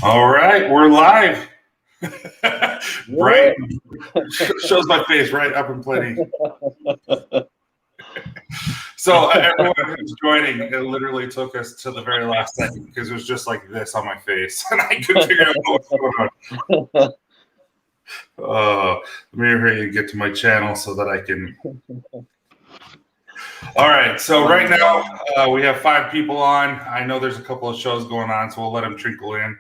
All right, we're live. Bright shows my face right up and plenty. So everyone who's joining, it literally took us to the very last second because it was just like this on my face, and I couldn't figure out what was going on. Let me hurry and get to my channel so that I can. All right, so right now we have 5 people on. I know there's a couple of shows going on, so we'll let them trickle in.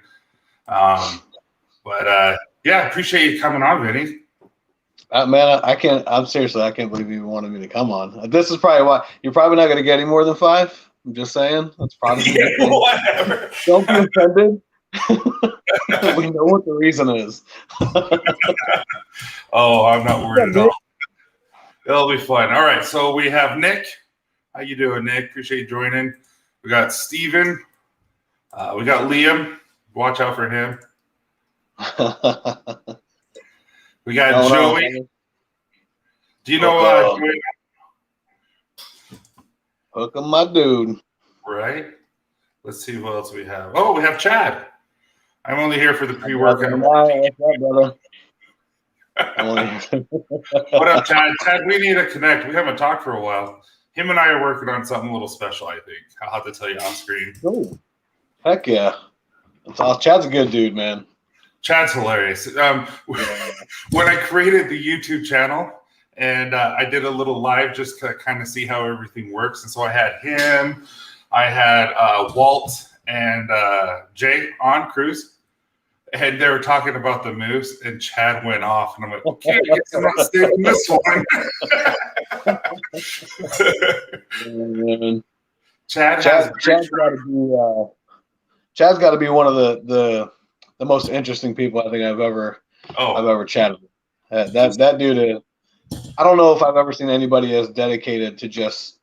Yeah, appreciate you coming on, Vinny. Man, I can't. I'm seriously, I can't believe you wanted me to come on. This is probably why you're probably not going to get any more than 5. I'm just saying. That's probably whatever. Don't be offended. We know what the reason is. Oh, I'm not worried at all. It'll be fun. All right, so we have Nick. How you doing, Nick? Appreciate you joining. We got Steven. We got Liam. Watch out for him. We got Joey. No. Do you know Joey? Hook 'em, my dude. Right. Let's see who else we have. Oh, we have Chad. I'm only here for the pre-workout. What up, Chad? Chad, we need to connect. We haven't talked for a while. Him and I are working on something a little special, I think. I'll have to tell you off screen. Oh, heck yeah. Chad's a good dude, man. Chad's hilarious. When I created the YouTube channel and I did a little live just to kind of see how everything works. And so I had him, I had Walt and Jay on Cruz. And they were talking about the moves, and Chad went off. And I'm like, okay, I guess I'm not staying in this one. Chad's got to be one of the most interesting people I think I've ever chatted with. That dude, I don't know if I've ever seen anybody as dedicated to just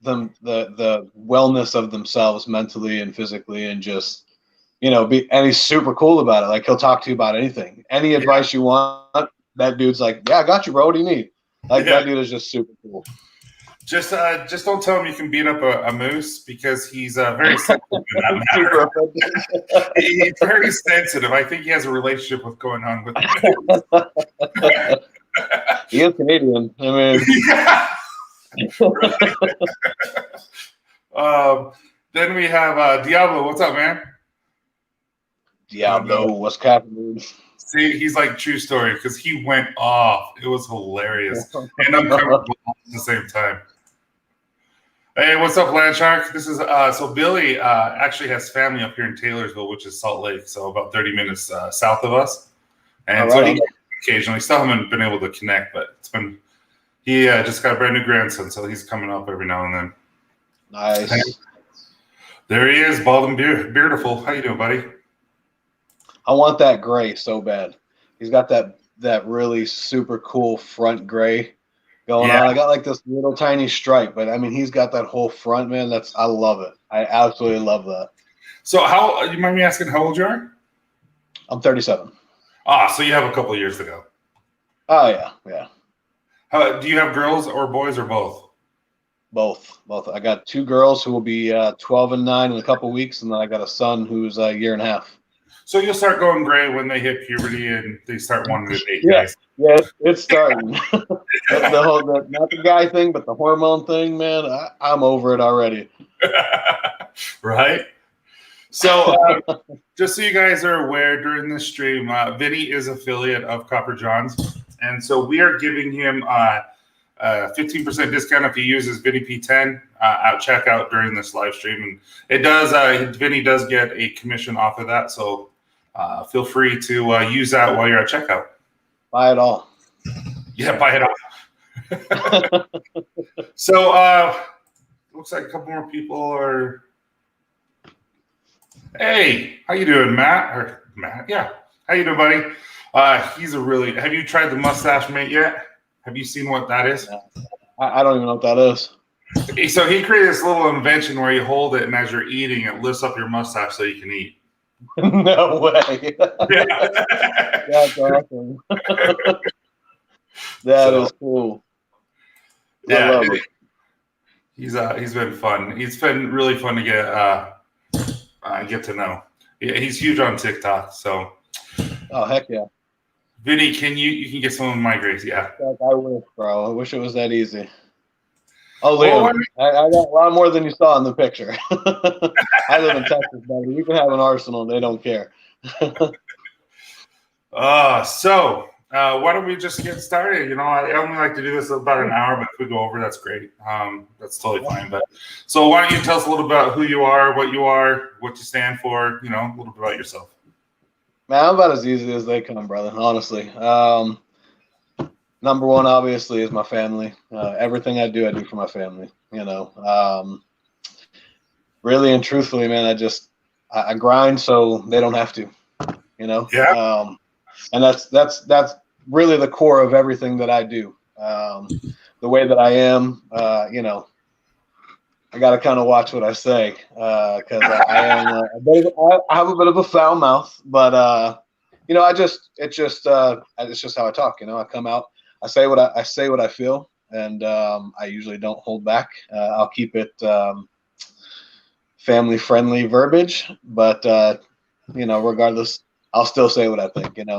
the wellness of themselves mentally and physically, and just and he's super cool about it. Like, he'll talk to you about anything, any advice you want. That dude's like, yeah, I got you, bro. What do you need? Like, that dude is just super cool. Just don't tell him you can beat up a moose, because he's very sensitive in that matter. He's very sensitive. I think he has a relationship with going on with the He is Canadian. I mean, then we have Diablo. What's up, man? Diablo, what's happening? See, he's like true story, because he went off. It was hilarious and uncomfortable at the same time. Hey, what's up, Landshark? This is so Billy actually has family up here in Taylorsville, which is Salt Lake, so about 30 minutes south of us. And so he occasionally still haven't been able to connect, but it's been he just got a brand new grandson, so he's coming up every now and then. Nice. Hey, there he is, bald and beautiful. How you doing, buddy? I want that gray so bad. He's got that really super cool front gray going on. I got like this little tiny stripe, but I mean, he's got that whole front, man. I love it. I absolutely love that. So you mind me asking how old you are? I'm 37. So you have a couple of years to go. Oh yeah. Do you have girls or boys or both? Both. I got 2 girls who will be 12 and 9 in a couple of weeks, and then I got a son who's a year and a half. So you'll start going gray when they hit puberty and they start wanting to date guys. Yeah, it's starting. the whole not the guy thing, but the hormone thing, man. I'm over it already. Right. So just so you guys are aware, during this stream, Vinny is affiliate of Copper John's, and so we are giving him 15% discount if he uses Vinny P10 at checkout during this live stream, and it does. Vinny does get a commission off of that, so feel free to use that while you're at checkout. Buy it all. Yeah, buy it all. So looks like a couple more people are. Hey, how you doing, Matt? Yeah. How you doing, buddy? He's a really. Have you tried the mustache mate yet? Have you seen what that is? I don't even know what that is. So he created this little invention where you hold it, and as you're eating, it lifts up your mustache so you can eat. No way. That's awesome. That is cool. Yeah, I love it. He's been fun. He's been really fun to get to know. Yeah, he's huge on TikTok. So, Oh heck yeah, Vinny, you can get some of my grades? Yeah. I wish, bro. I wish it was that easy. Oh, Well, Liam, I got a lot more than you saw in the picture. I live in Texas, buddy. You can have an arsenal; they don't care. Why don't we just get started? I only like to do this about an hour, but if we go over, that's great. That's totally fine. But so why don't you tell us a little about who you are, what you stand for, a little bit about yourself. Man, I'm about as easy as they come, brother. Honestly, number one, obviously, is my family. Everything I do for my family. Really and truthfully, man, I grind so they don't have to. Yeah. And that's really the core of everything that I do. The way that I am, I got to kind of watch what I say because I am I have a bit of a foul mouth, but it's just how I talk. I come out, I say what I feel, and I usually don't hold back. I'll keep it family friendly verbiage, but regardless, I'll still say what I think, and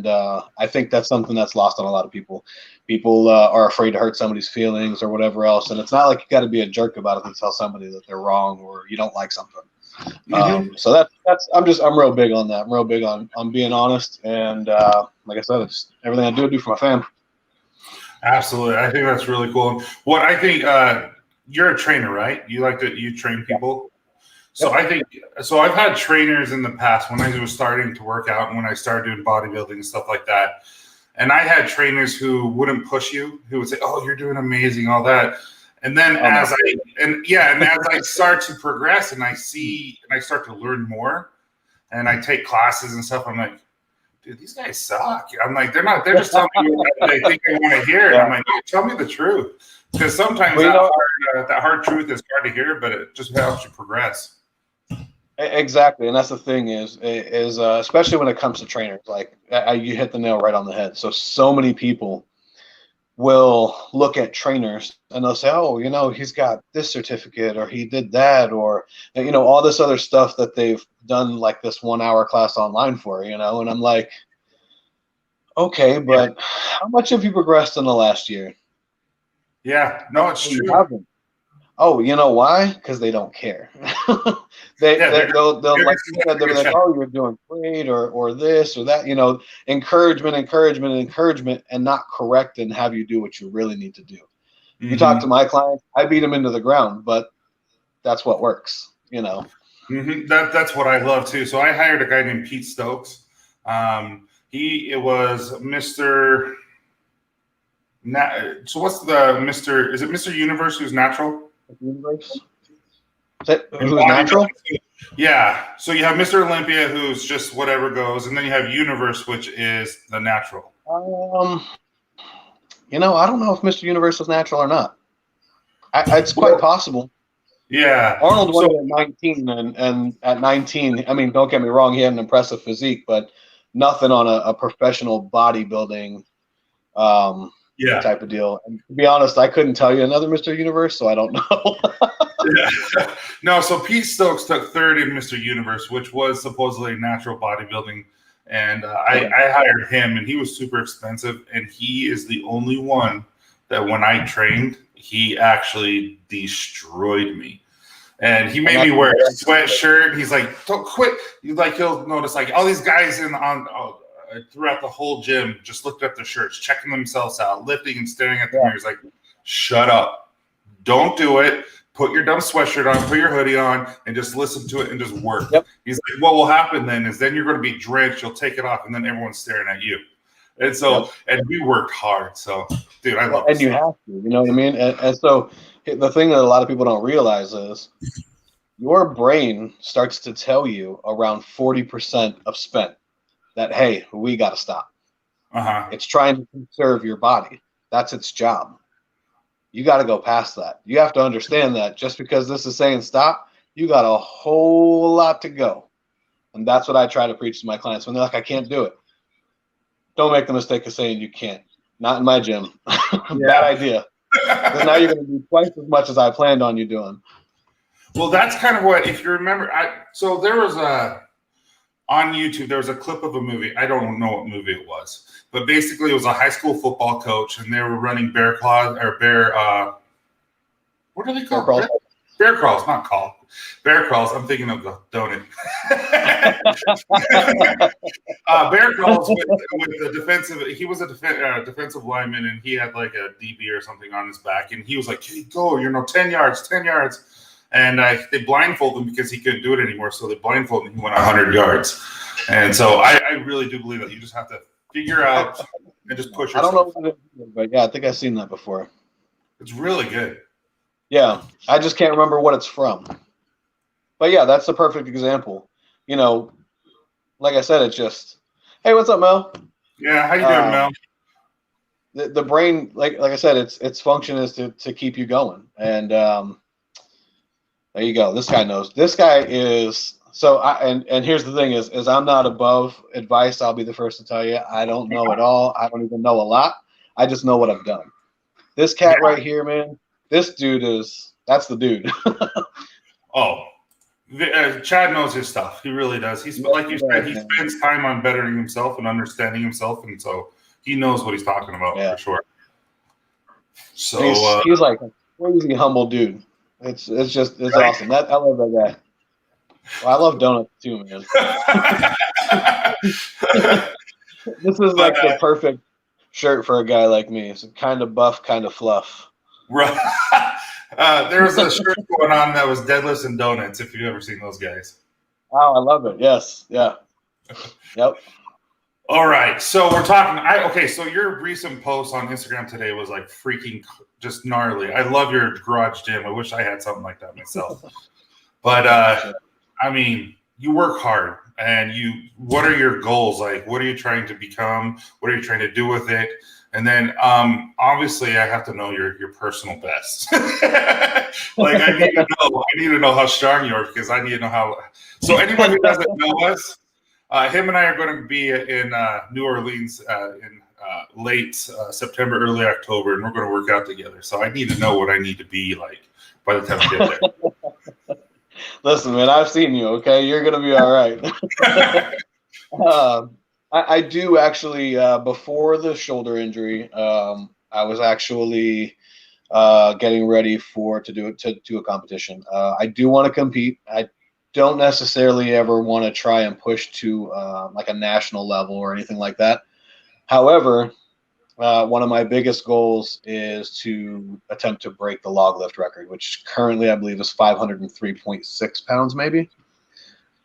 I think that's something that's lost on a lot of people. People are afraid to hurt somebody's feelings or whatever else, and it's not like you got to be a jerk about it to tell somebody that they're wrong or you don't like something. So I'm real big on that. I'm real big on being honest, and like I said, it's everything I do for my family. Absolutely, I think that's really cool. What I think, you're a trainer, right? You train people. So I think I've had trainers in the past when I was starting to work out and when I started doing bodybuilding and stuff like that. And I had trainers who wouldn't push you, who would say, "Oh, you're doing amazing," all that. And then as I start to progress and I start to learn more and I take classes and stuff, I'm like, dude, these guys suck. I'm like, they're just telling me what they think they want to hear. And I'm like, dude, tell me the truth. Because sometimes that hard truth is hard to hear, but it just helps you progress. Exactly, and that's the thing is especially when it comes to trainers, like you hit the nail right on the head. So many people will look at trainers and they'll say, oh, he's got this certificate or he did that or all this other stuff that they've done, like this 1 hour class online for, and I'm like, okay, but how much have you progressed in the last year? Yeah, no, it's true. Oh, you know why? Because they don't care. They'll like you said, they'll be like, oh, you're doing great, or this or that. Encouragement, and not correct and have you do what you really need to do. Mm-hmm. You talk to my clients, I beat them into the ground, but that's what works. Mm-hmm. That's what I love too. So I hired a guy named Pete Stokes. It was Mr. So what's the Mr. Is it Mr. Universe who's natural? Universe? Who's natural? Yeah. So you have Mr. Olympia, who's just whatever goes, and then you have Universe, which is the natural. I don't know if Mr. Universe is natural or not. It's quite possible. Yeah. Arnold won it at 19, and at 19, I mean, don't get me wrong, he had an impressive physique, but nothing on a professional bodybuilding type of deal. And to be honest, I couldn't tell you another Mr. Universe, so I don't know. Yeah. No, so Pete Stokes took third in Mr. Universe, which was supposedly natural bodybuilding. And I hired him, and he was super expensive. And he is the only one that when I trained, he actually destroyed me. And he made me wear a sweatshirt. He's like, don't quit. He'll notice like all these guys throughout the whole gym just looked at their shirts, checking themselves out, lifting and staring at the mirror. He's like, shut up. Don't do it. Put your dumb sweatshirt on, put your hoodie on, and just listen to it and just work. Yep. He's like, what will happen then is then you're going to be drenched. You'll take it off, and then everyone's staring at you. And so, and we worked hard. So, dude, I love it. And you have to, you know what I mean? And so the thing that a lot of people don't realize is your brain starts to tell you around 40% of spent that, hey, we got to stop. It's trying to conserve your body. That's its job. You got to go past that. You have to understand that just because this is saying stop, you got a whole lot to go. And that's what I try to preach to my clients when they're like, I can't do it. Don't make the mistake of saying you can't. Not in my gym. Bad idea. Because now you're going to do twice as much as I planned on you doing. Well, that's kind of what, if you remember, so there was on YouTube, there was a clip of a movie. I don't know what movie it was, but basically it was a high school football coach, and they were running bear claws or bear. What are they called? Bear crawls, not called. Bear crawls. I'm thinking of the donut. Bear crawls with the defensive. He was a defensive lineman, and he had like a DB or something on his back, and he was like, "Hey, go! 10 yards, 10 yards." And they blindfolded him because he couldn't do it anymore. So they blindfolded him. He went 100 yards. And so I really do believe that you just have to figure out and just push yourself. I don't know what it is, but yeah, I think I've seen that before. It's really good. Yeah, I just can't remember what it's from. But yeah, that's the perfect example. Like I said, it's just, hey, what's up, Mel? Yeah, how you doing, Mel? The brain, like I said, its function is to keep you going. And there you go. This guy knows. This guy is so. And here's the thing: is I'm not above advice. I'll be the first to tell you. I don't know it all. I don't even know a lot. I just know what I've done. This cat right here, man. This dude that's the dude. Chad knows his stuff. He really does. He's like you said, he spends time on bettering himself and understanding himself, and so he knows what he's talking about for sure. So he's like a crazy humble dude. It's awesome. I love that guy. Well, I love donuts too, man. This is like the perfect shirt for a guy like me. It's kind of buff, kind of fluff. Right. There was a shirt going on that was Deadlifts and Donuts, if you've ever seen those guys. Oh, I love it. Yes. Yeah. Yep. All right. So we're talking. So your recent post on Instagram today was like freaking just gnarly. I love your garage gym. I wish I had something like that myself. But I mean, you work hard, and what are your goals? Like, what are you trying to become? What are you trying to do with it? And then, obviously, I have to know your personal best. Like, I need to know how strong you are, because I need to know how. So, anyone who doesn't know us, him and I are going to be in New Orleans in late September, early October, and we're going to work out together. So, I need to know what I need to be like by the time we get there. Listen, man, I've seen you. Okay, you're going to be all right. I do actually, before the shoulder injury, I was actually getting ready to do a competition. I do want to compete. I don't necessarily ever want to try and push to like a national level or anything like that. However, one of my biggest goals is to attempt to break the log lift record, which currently I believe is 503.6 pounds, maybe.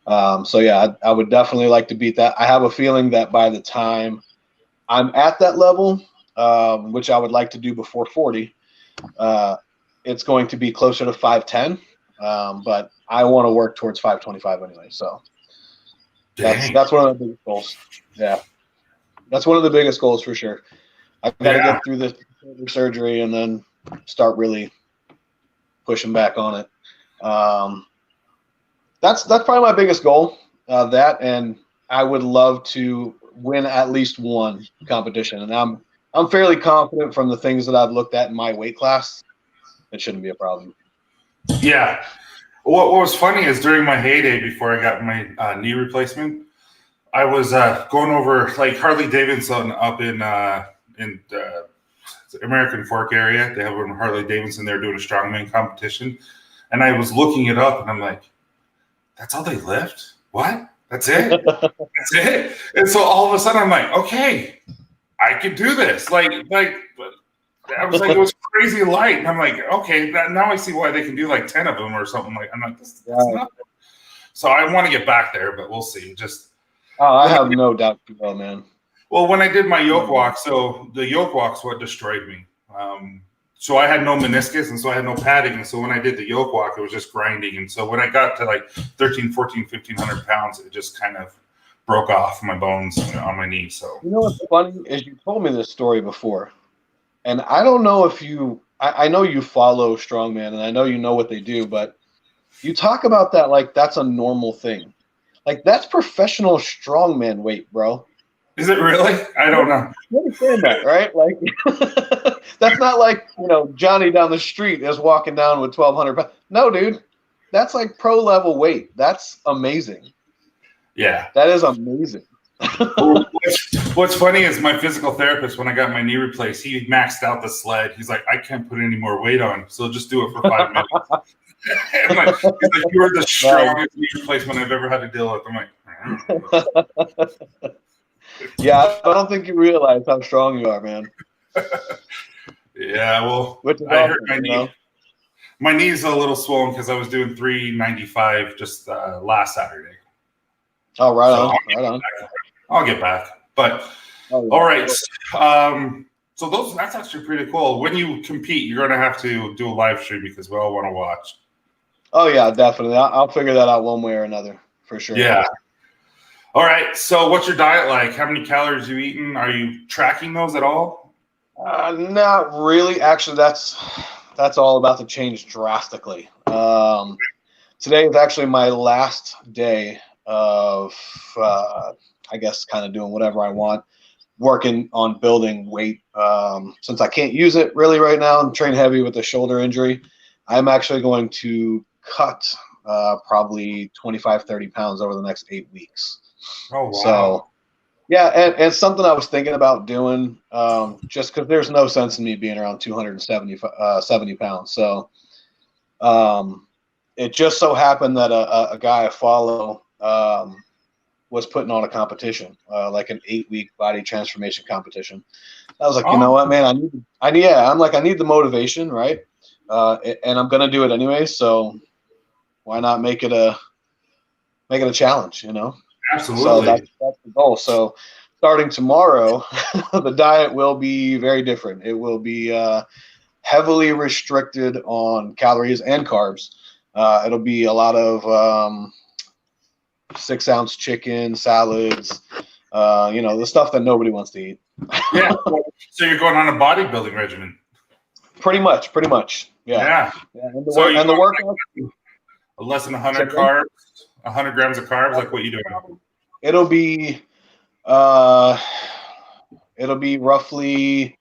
So yeah, I would definitely like to beat that. I have a feeling that by the time I'm at that level, which I would like to do before 40, it's going to be closer to 510. But I want to work towards 525 anyway. So that's one of the biggest goals. Yeah, that's one of the biggest goals for sure. I've got to get through this surgery and then start really pushing back on it. That's probably my biggest goal. And I would love to win at least one competition. And I'm fairly confident from the things that I've looked at in my weight class, it shouldn't be a problem. Yeah. What was funny is during my heyday, before I got my knee replacement, I was going over like Harley Davidson up in the American Fork area. They have a Harley Davidson there doing a strongman competition. And I was looking it up, and I'm like, that's all they lift? What? That's it? That's it? And so all of a sudden I'm like, okay, I can do this. Like I was like, it was crazy light. And I'm like, okay, now I see why they can do like 10 of them or something. Like, I'm like, that's nothing. So I want to get back there, but we'll see. I have no doubt you will, man. Well, when I did my yoke walk, so the yoke walk's what destroyed me. So I had no meniscus, and so I had no padding. And so when I did the yoke walk, it was just grinding. And so when I got to like 13, 14, 1,500 pounds, it just kind of broke off my bones on my knee. So you know what's funny is you told me this story before. And I don't know if I know you follow strongman, and I know you know what they do, but you talk about that like that's a normal thing. Like, that's professional strongman weight, bro. Is it really? I don't know. You understand that, right? Like, that's not like, Johnny down the street is walking down with 1,200 pounds. No, dude. That's like pro level weight. That's amazing. Yeah. That is amazing. What's funny is my physical therapist, when I got my knee replaced, he maxed out the sled. He's like, I can't put any more weight on, so just do it for 5 minutes. He's like, you are the strongest knee replacement I've ever had to deal with. I'm like, yeah, I don't think you realize how strong you are, man. Yeah, well, I hurt my knee. My knee's a little swollen because I was doing 395 just last Saturday. Oh, right on. Right on. I'll get back. But all right. So that's actually pretty cool. When you compete, you're gonna have to do a live stream because we all want to watch. Oh yeah, definitely. I'll figure that out one way or another for sure. Yeah. All right. So what's your diet like? How many calories are you eating? Are you tracking those at all? Not really. Actually, that's all about to change drastically. Today is actually my last day of, I guess, kind of doing whatever I want, working on building weight. Since I can't use it really right now, I'm trained heavy with a shoulder injury. I'm actually going to cut probably 25, 30 pounds over the next 8 weeks. Oh, wow. So, yeah, and something I was thinking about doing, just because there's no sense in me being around 270 pounds. So it just so happened that a guy I follow was putting on a competition, like an 8-week body transformation competition. I was like, you know what, man, I need the motivation, right? And I'm gonna do it anyway, so why not make it a challenge, you know? Absolutely. So that's the goal. So starting tomorrow, the diet will be very different. It will be heavily restricted on calories and carbs. It'll be a lot of 6-ounce chicken, salads, the stuff that nobody wants to eat. Yeah. So you're going on a bodybuilding regimen. Pretty much. Yeah. And the workout. Less than 100 carbs, 100 grams of carbs, like what you doing? It'll be roughly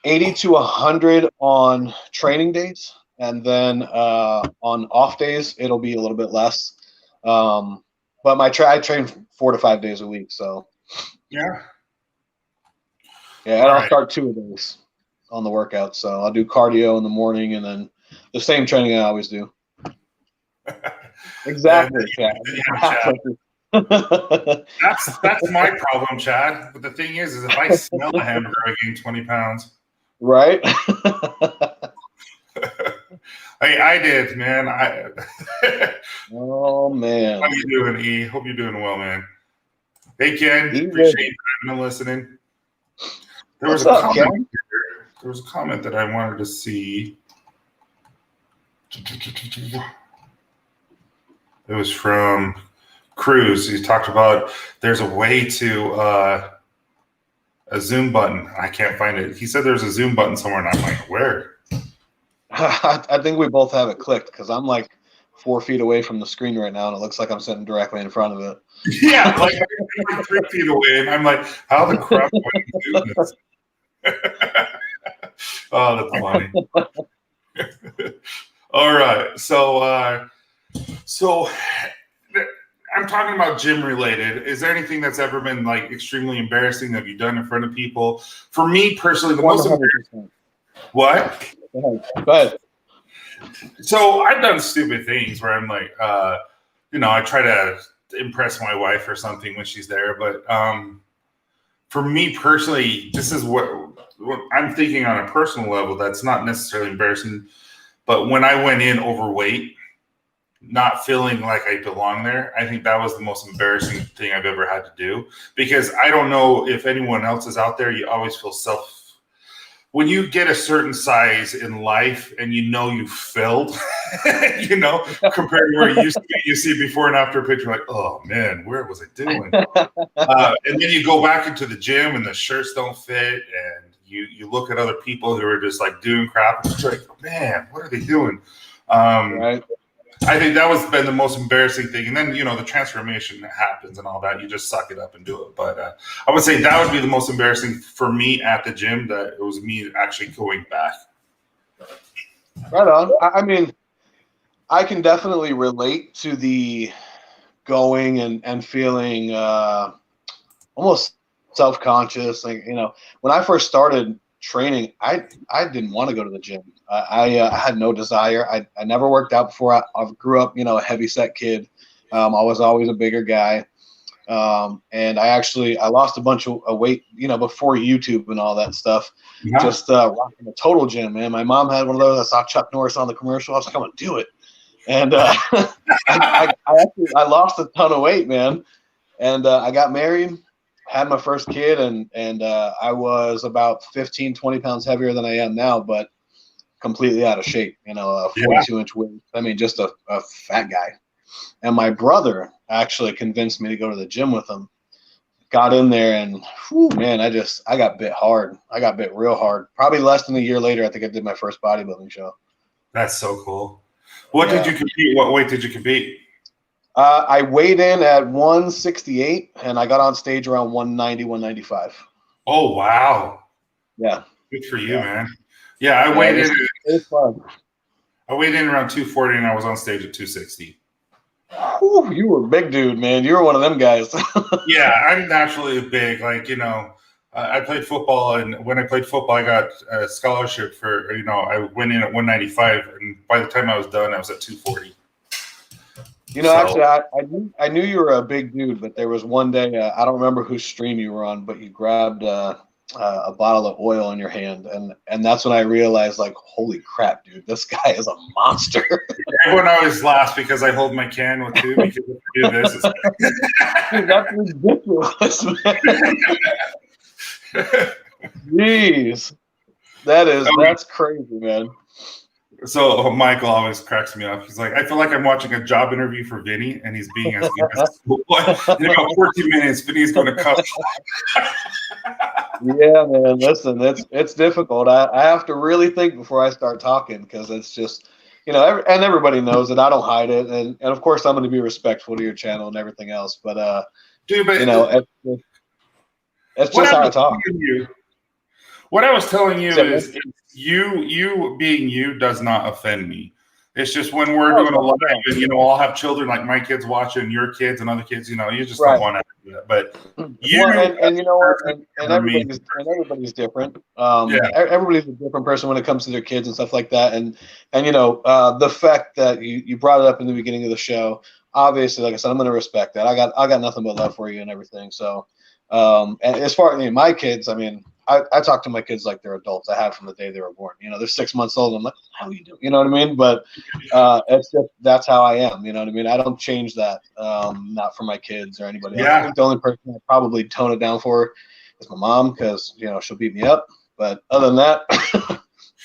80 to 100 on training days, and then on off days it'll be a little bit less. But I train 4 to 5 days a week, so yeah, and I'll start 2 of those on the workout. So I'll do cardio in the morning, and then the same training I always do. Exactly, Chad. That's my problem, Chad. But the thing is if I smell a hamburger, I gain 20 pounds. Right? Hey, I did, man. Oh man. How you doing, E? Hope you're doing well, man. Hey, Ken. Appreciate you listening. There was a comment that I wanted to see. It was from Cruz. He talked about there's a way to a Zoom button. I can't find it. He said there's a Zoom button somewhere, and I'm like, where? I think we both have it clicked because I'm like 4 feet away from the screen right now, and it looks like I'm sitting directly in front of it. Yeah, like 3 feet away, and I'm like, how the crap do I do this? Oh, that's funny. All right, so I'm talking about gym related. Is there anything that's ever been like extremely embarrassing that you've done in front of people? For me personally, the 100%. Most embarrassing. What? Go ahead. So I've done stupid things where I'm like, I try to impress my wife or something when she's there. But for me personally, this is what I'm thinking on a personal level. That's not necessarily embarrassing. But when I went in overweight, not feeling like I belong there, I think that was the most embarrassing thing I've ever had to do. Because I don't know if anyone else is out there, you always feel when you get a certain size in life and you failed, compared to where you used to be, you see before and after a picture, like, oh man, where was I doing? And then you go back into the gym and the shirts don't fit, and you look at other people who are just like doing crap, and it's like, man, what are they doing? Right. I think that was been the most embarrassing thing. And then, the transformation that happens and all that, you just suck it up and do it. But I would say that would be the most embarrassing for me at the gym, that it was me actually going back. Right on. I mean, I can definitely relate to the going and feeling almost self-conscious. Like, when I first started training, I didn't want to go to the gym. I had no desire. I never worked out before. I grew up, a heavy set kid. I was always a bigger guy. And I lost a bunch of weight, before YouTube and all that stuff. Yeah. Just rocking a total gym, man. My mom had one of those. I saw Chuck Norris on the commercial. I was like, I'm gonna do it. And I lost a ton of weight, man. And I got married, had my first kid, and I was about 15, 20 pounds heavier than I am now, but completely out of shape, 42-inch waist. I mean, just a fat guy. And my brother actually convinced me to go to the gym with him. Got in there, and man, I got bit hard. I got bit real hard. Probably less than a year later, I think I did my first bodybuilding show. That's so cool. What did you compete? What weight did you compete? I weighed in at 168, and I got on stage around 190, 195. Oh, wow. Yeah. Good for you, man. Yeah, I weighed in. It's fun. I weighed in around 240, and I was on stage at 260. Whew, you were a big dude, man. You were one of them guys. Yeah, I'm naturally big. Like, I played football, and when I played football, I got a scholarship for, I went in at 195, and by the time I was done, I was at 240. Actually, I knew you were a big dude, but there was one day, I don't remember whose stream you were on, but you grabbed a bottle of oil in your hand, and that's when I realized, like, holy crap, dude, this guy is a monster. Everyone always laughs because I hold my can with two, because if I do this, dude, that's ridiculous, man. Jeez. That's crazy, man. So Michael always cracks me up. He's like, I feel like I'm watching a job interview for Vinny, and he's being as good as a schoolboy. In about 14 minutes, Vinny's going to come. Yeah, man. Listen, it's difficult. I have to really think before I start talking, because it's just, and everybody knows it. I don't hide it, and of course I'm going to be respectful to your channel and everything else. But dude, but it's just how I talk. What I was telling you is you being you does not offend me. It's just when we're doing a live, and I'll have children like my kids watching your kids and other kids. You just don't want to do that. But you and you know what? And everybody's different. Everybody's a different person when it comes to their kids and stuff like that. And the fact that you brought it up in the beginning of the show, obviously, like I said, I'm going to respect that. I got nothing but love for you and everything. So, and as far as my kids, I mean, I talk to my kids like they're adults. I have from the day they were born. They're 6 months old. I'm like, how are you doing? You know what I mean? But it's just, that's how I am. You know what I mean? I don't change that. Not for my kids or anybody else. I think the only person I probably tone it down for is my mom, because she'll beat me up. But other than that,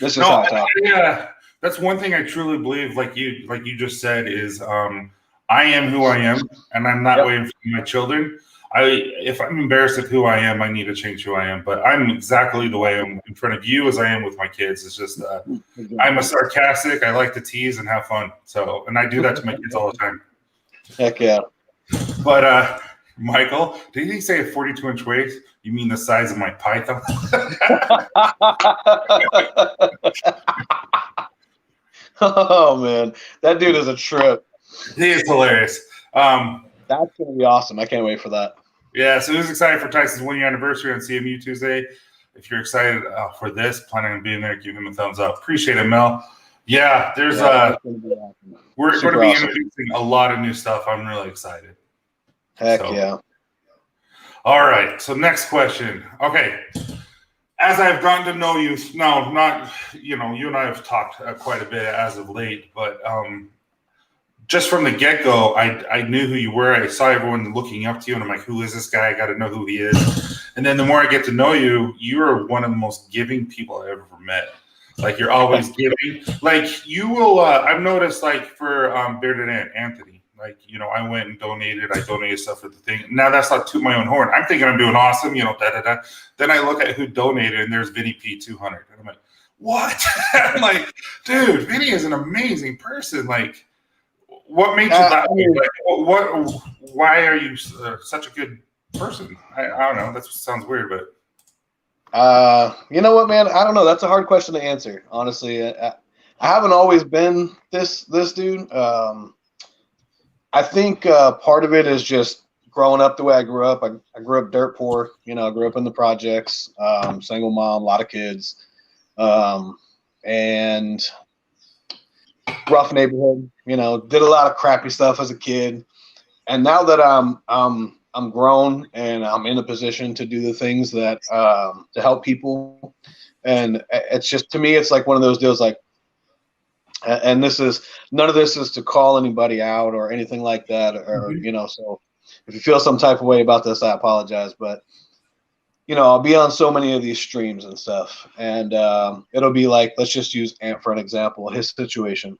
this is how I talk. Yeah, that's one thing I truly believe. Like you just said, is I am who I am, and I'm not waiting for my children. If I'm embarrassed of who I am, I need to change who I am. But I'm exactly the way I'm in front of you as I am with my kids. It's just I'm a sarcastic. I like to tease and have fun. And I do that to my kids all the time. Heck yeah. But Michael, did he say a 42-inch waist? You mean the size of my python? Oh man, that dude is a trip. He is hilarious. That's gonna be awesome. I can't wait for that. Yeah, so who's excited for Tyson's 1 year anniversary on CMU Tuesday? If you're excited for this, planning on being there, give him a thumbs up. Appreciate it, Mel. Yeah, there's we're going to be introducing a lot of new stuff. I'm really excited. Heck yeah. All right, so next question. Okay, as I've gotten to know you, no, not, you and I have talked quite a bit as of late, but just from the get-go, I knew who you were. I saw everyone looking up to you, and I'm like, who is this guy? I got to know who he is. And then the more I get to know you, you're one of the most giving people I've ever met. Like, you're always giving. Like, you will, I've noticed, like, for Bearded Ant, Anthony, like, I went and donated. I donated stuff for the thing. Now, that's not toot my own horn. I'm thinking I'm doing awesome, da-da-da. Then I look at who donated, and there's Vinny P 200. And I'm like, what? I'm like, dude, Vinny is an amazing person. Like, what made you that way? Like, why are you such a good person? I don't know. That sounds weird, but you know what, man? I don't know. That's a hard question to answer, honestly. I haven't always been this dude. I think part of it is just growing up the way I grew up. I grew up dirt poor. I grew up in the projects, single mom, a lot of kids, and rough neighborhood. Did a lot of crappy stuff as a kid. And now that I'm grown and I'm in a position to do the things that to help people, and it's just, to me, it's like one of those deals. Like, and none of this is to call anybody out or anything like that, or So if you feel some type of way about this, I apologize, but I'll be on so many of these streams and stuff, and it'll be like, let's just use Ant for an example. His situation.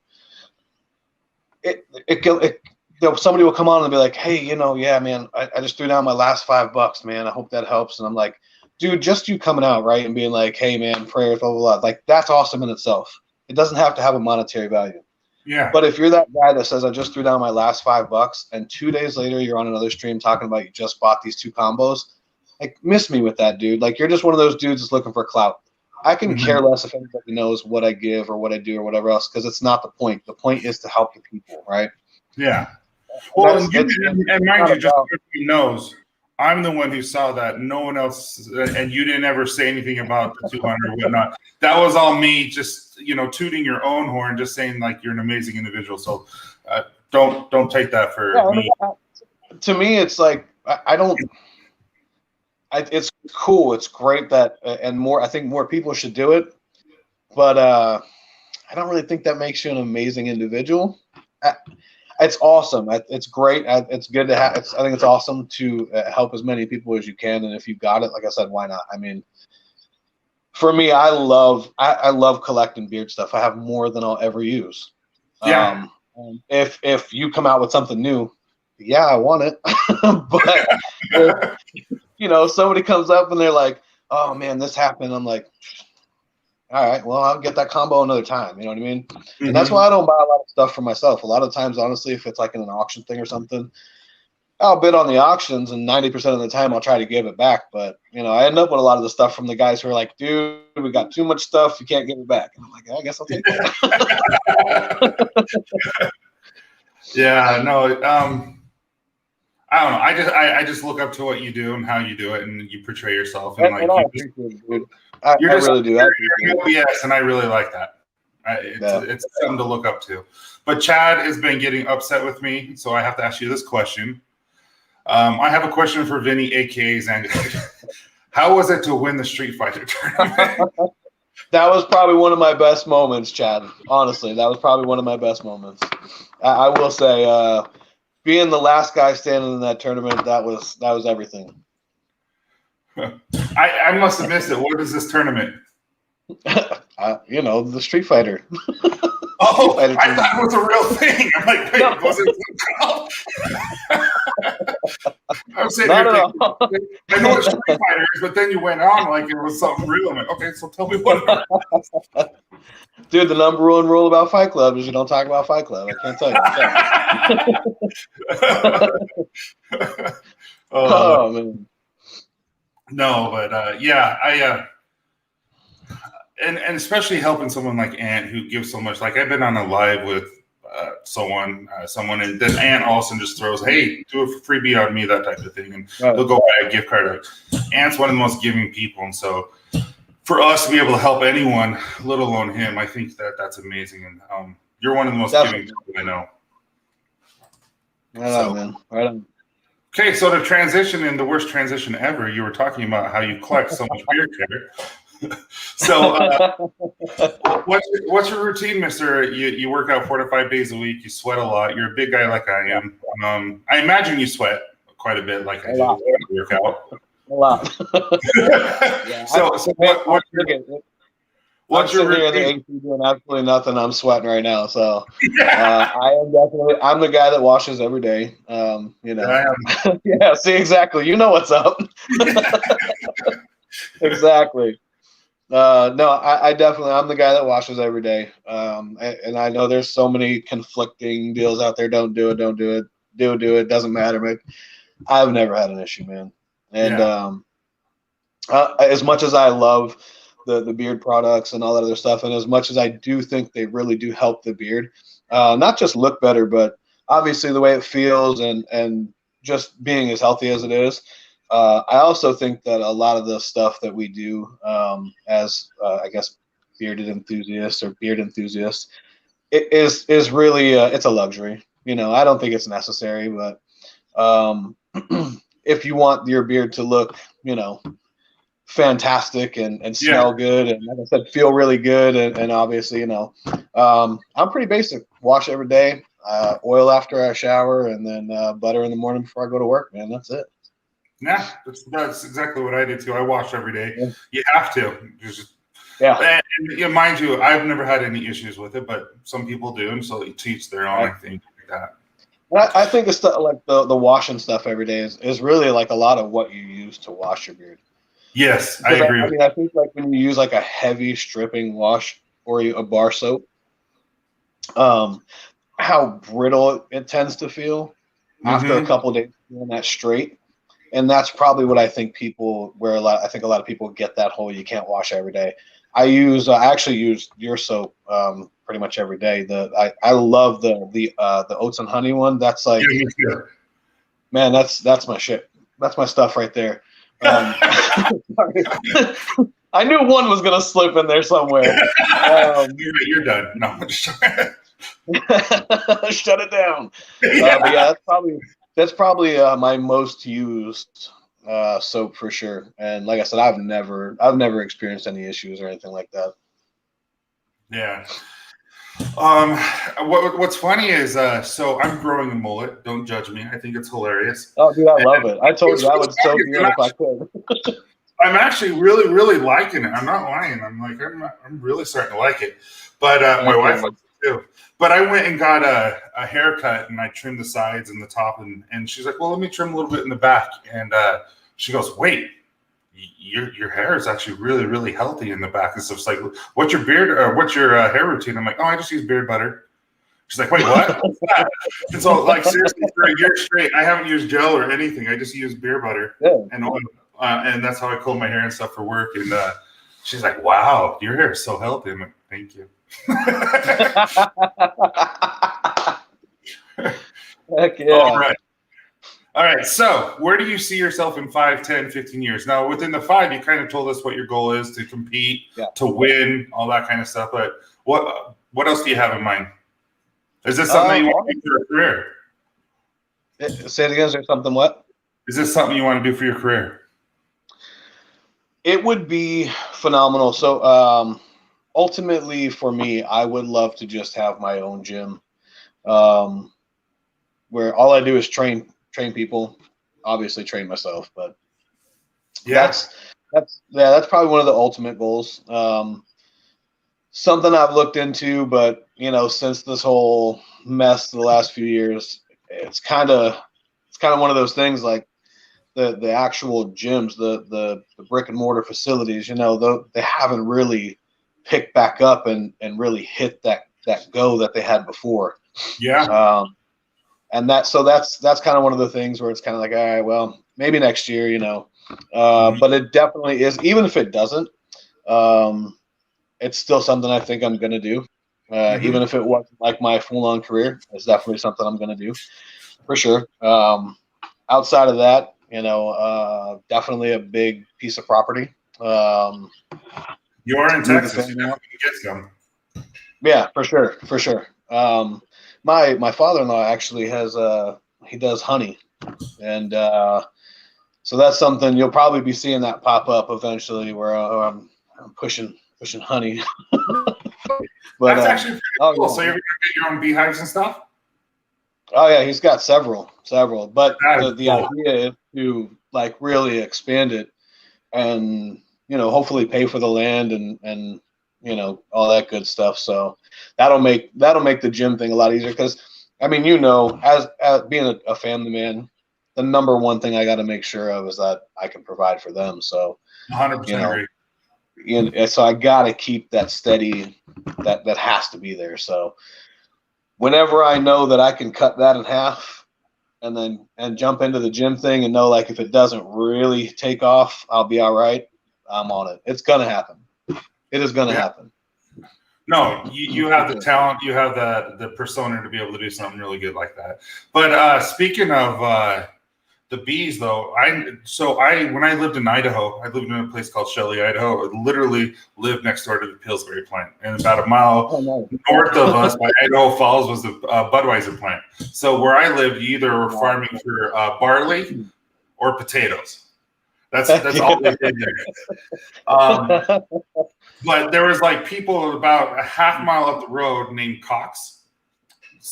Somebody will come on and be like, hey, yeah, man, I just threw down my last $5, man. I hope that helps. And I'm like, dude, just you coming out, right, and being like, hey, man, prayers, blah, blah, blah. Like, that's awesome in itself. It doesn't have to have a monetary value. Yeah. But if you're that guy that says, I just threw down my last $5, and 2 days later you're on another stream talking about you just bought these 2 combos, like, miss me with that, dude. Like, you're just one of those dudes that's looking for clout. I can care less if anybody knows what I give or what I do or whatever else, because it's not the point. The point is to help the people, right? Yeah. Well, and mind you, just so everybody knows, I'm the one who saw that. No one else, and you didn't ever say anything about the 200 or whatnot. That was all me, just tooting your own horn, just saying like you're an amazing individual. So don't take that for me. To me, it's like I don't. It's cool. It's great that and more. I think more people should do it, but I don't really think that makes you an amazing individual. It's awesome. It's great. It's good to have. I think it's awesome to help as many people as you can. And if you got it, like I said, why not? I mean, for me, I love collecting beard stuff. I have more than I'll ever use. Yeah. If you come out with something new, yeah, I want it. But if, somebody comes up and they're like, "Oh man, this happened," I'm like, all right, well, I'll get that combo another time. You know what I mean? Mm-hmm. And that's why I don't buy a lot of stuff for myself. A lot of times, honestly, if it's like in an auction thing or something, I'll bid on the auctions, and 90% of the time I'll try to give it back. But, I end up with a lot of the stuff from the guys who are like, dude, we got too much stuff. You can't give it back. And I'm like, I guess I'll take it. Yeah, no, I don't know. I just look up to what you do and how you do it, and you portray yourself. And I appreciate it, dude. I really do. Yes, and I really like that. It's something to look up to. But Chad has been getting upset with me, so I have to ask you this question. I have a question for Vinny, aka Zango. How was it to win the Street Fighter tournament? That was probably one of my best moments, Chad. Honestly, that was probably one of my best moments. I will say, being the last guy standing in that tournament, that was everything. I must have missed it. What is this tournament? The Street Fighter. Oh, I thought it was a real thing. I'm like, wait, no. Was it called? I was sitting here thinking, I know what Street Fighter is, but then you went on like it was something real. I'm like, okay, so tell me what it is. Dude, the number one rule about Fight Club is you don't talk about Fight Club. I can't tell you. Oh, man. No, but yeah, and especially helping someone like Ant who gives so much. Like I've been on a live with someone, and then Ant also just throws, "Hey, do a freebie on me," that type of thing, and they'll go buy a gift card. Like, Ant's one of the most giving people, and so for us to be able to help anyone, let alone him, I think that's amazing. And you're one of the most giving people I know. Right on, man. Right on. Okay, so the transition, and the worst transition ever, you were talking about how you collect so much beard care. So what's your routine, mister? You work out 4 to 5 days a week. You sweat a lot. You're a big guy like I am. I imagine you sweat quite a bit like I do when I work out. A lot. What's your routine? Here in the AC doing absolutely nothing. I'm sweating right now. So I'm the guy that washes every day. Yeah, see, exactly. You know what's up. Exactly. No, I definitely, I'm the guy that washes every day. And I know there's so many conflicting deals out there. Don't do it. Don't do it. Do it. Doesn't matter. But I've never had an issue, man. And as much as I love the beard products and all that other stuff, and as much as I do think they really do help the beard, not just look better, but obviously the way it feels and just being as healthy as it is. I also think that a lot of the stuff that we do as I guess bearded enthusiasts or beard enthusiasts is really it's a luxury. I don't think it's necessary, but if you want your beard to look, fantastic and smell good and like I said, feel really good and obviously, I'm pretty basic. Wash every day, oil after I shower, and then butter in the morning before I go to work, man. That's it. Yeah, that's exactly what I do too. I wash every day. Yeah. You have to. Yeah. And mind you, I've never had any issues with it, but some people do, and so you teach their own. Right. I think like that. I think it's like the washing stuff every day is really like a lot of what you use to wash your beard. Yes, I agree. I mean, I think like when you use like a heavy stripping wash or a bar soap, how brittle it tends to feel after a couple of days doing that straight. And that's probably what I think a lot of people get that whole you can't wash every day. I actually use your soap pretty much every day. I love the oats and honey one. That's like, man, that's my shit. That's my stuff right there. I knew one was gonna slip in there somewhere. You're done. No, I'm just shut it down. But yeah, that's probably my most used soap for sure. And like I said, I've never experienced any issues or anything like that. Yeah. What's funny is so I'm growing a mullet. Don't judge me. I think it's hilarious. Oh, dude, I love it. I told you I would so do it if I could. I'm actually really, really liking it. I'm not lying. I'm really starting to like it. But my wife likes it too. But I went and got a haircut and I trimmed the sides and the top and she's like, well, let me trim a little bit in the back. And she goes, wait, your hair is actually really, really healthy in the back. And so it's like, what's your beard or what's your hair routine? I'm like, oh, I just use beard butter. She's like, wait, what? What's that? And so like seriously, for a year straight, I haven't used gel or anything. I just use beard butter and oil. And that's how I comb my hair and stuff for work. And she's like, wow, your hair is so healthy. I'm like, thank you. Heck yeah. All right. So where do you see yourself in 5, 10, 15 years? Now, within the 5, you kind of told us what your goal is to compete, to win, all that kind of stuff. But what else do you have in mind? Is this something you want to do for your career? Say it again. Is there something what? Is this something you want to do for your career? It would be phenomenal. So ultimately for me, I would love to just have my own gym where all I do is train people, obviously train myself, but that's probably one of the ultimate goals. Something I've looked into, but since this whole mess the last few years, it's kind of one of those things like the actual gyms, the brick and mortar facilities, they haven't really picked back up and really hit that go that they had before. Yeah. And that's kind of one of the things where it's kind of like, all right, well, maybe next year, but it definitely is. Even if it doesn't, it's still something I think I'm going to do. Even if it wasn't like my full-on career, it's definitely something I'm going to do for sure. Outside of that, definitely a big piece of property. You are in Texas. You definitely get some. Yeah, for sure. My father-in-law actually he does honey, and so that's something you'll probably be seeing that pop up eventually, where I'm pushing honey. But that's actually pretty cool. Yeah. So you're gonna get your own beehives and stuff? Oh yeah, he's got several. But the cool. idea is to like really expand it, and hopefully pay for the land and all that good stuff. So that'll make the gym thing a lot easier because I mean as being a family man, the number one thing I got to make sure of is that I can provide for them. So 100% agree. So I got to keep that steady. That has to be there. So whenever I know that I can cut that in half and jump into the gym thing and know like if it doesn't really take off, I'll be all right. I'm on it. It's gonna happen. It is gonna happen. No, you have the talent, you have the persona to be able to do something really good like that. But speaking of the bees, though, when I lived in Idaho, I lived in a place called Shelley, Idaho. I literally lived next door to the Pillsbury plant, and about a mile north of us by Idaho Falls was the Budweiser plant. So where I lived, you either were farming for barley or potatoes. That's all they did there. But there was like people about a half mile up the road named Cox,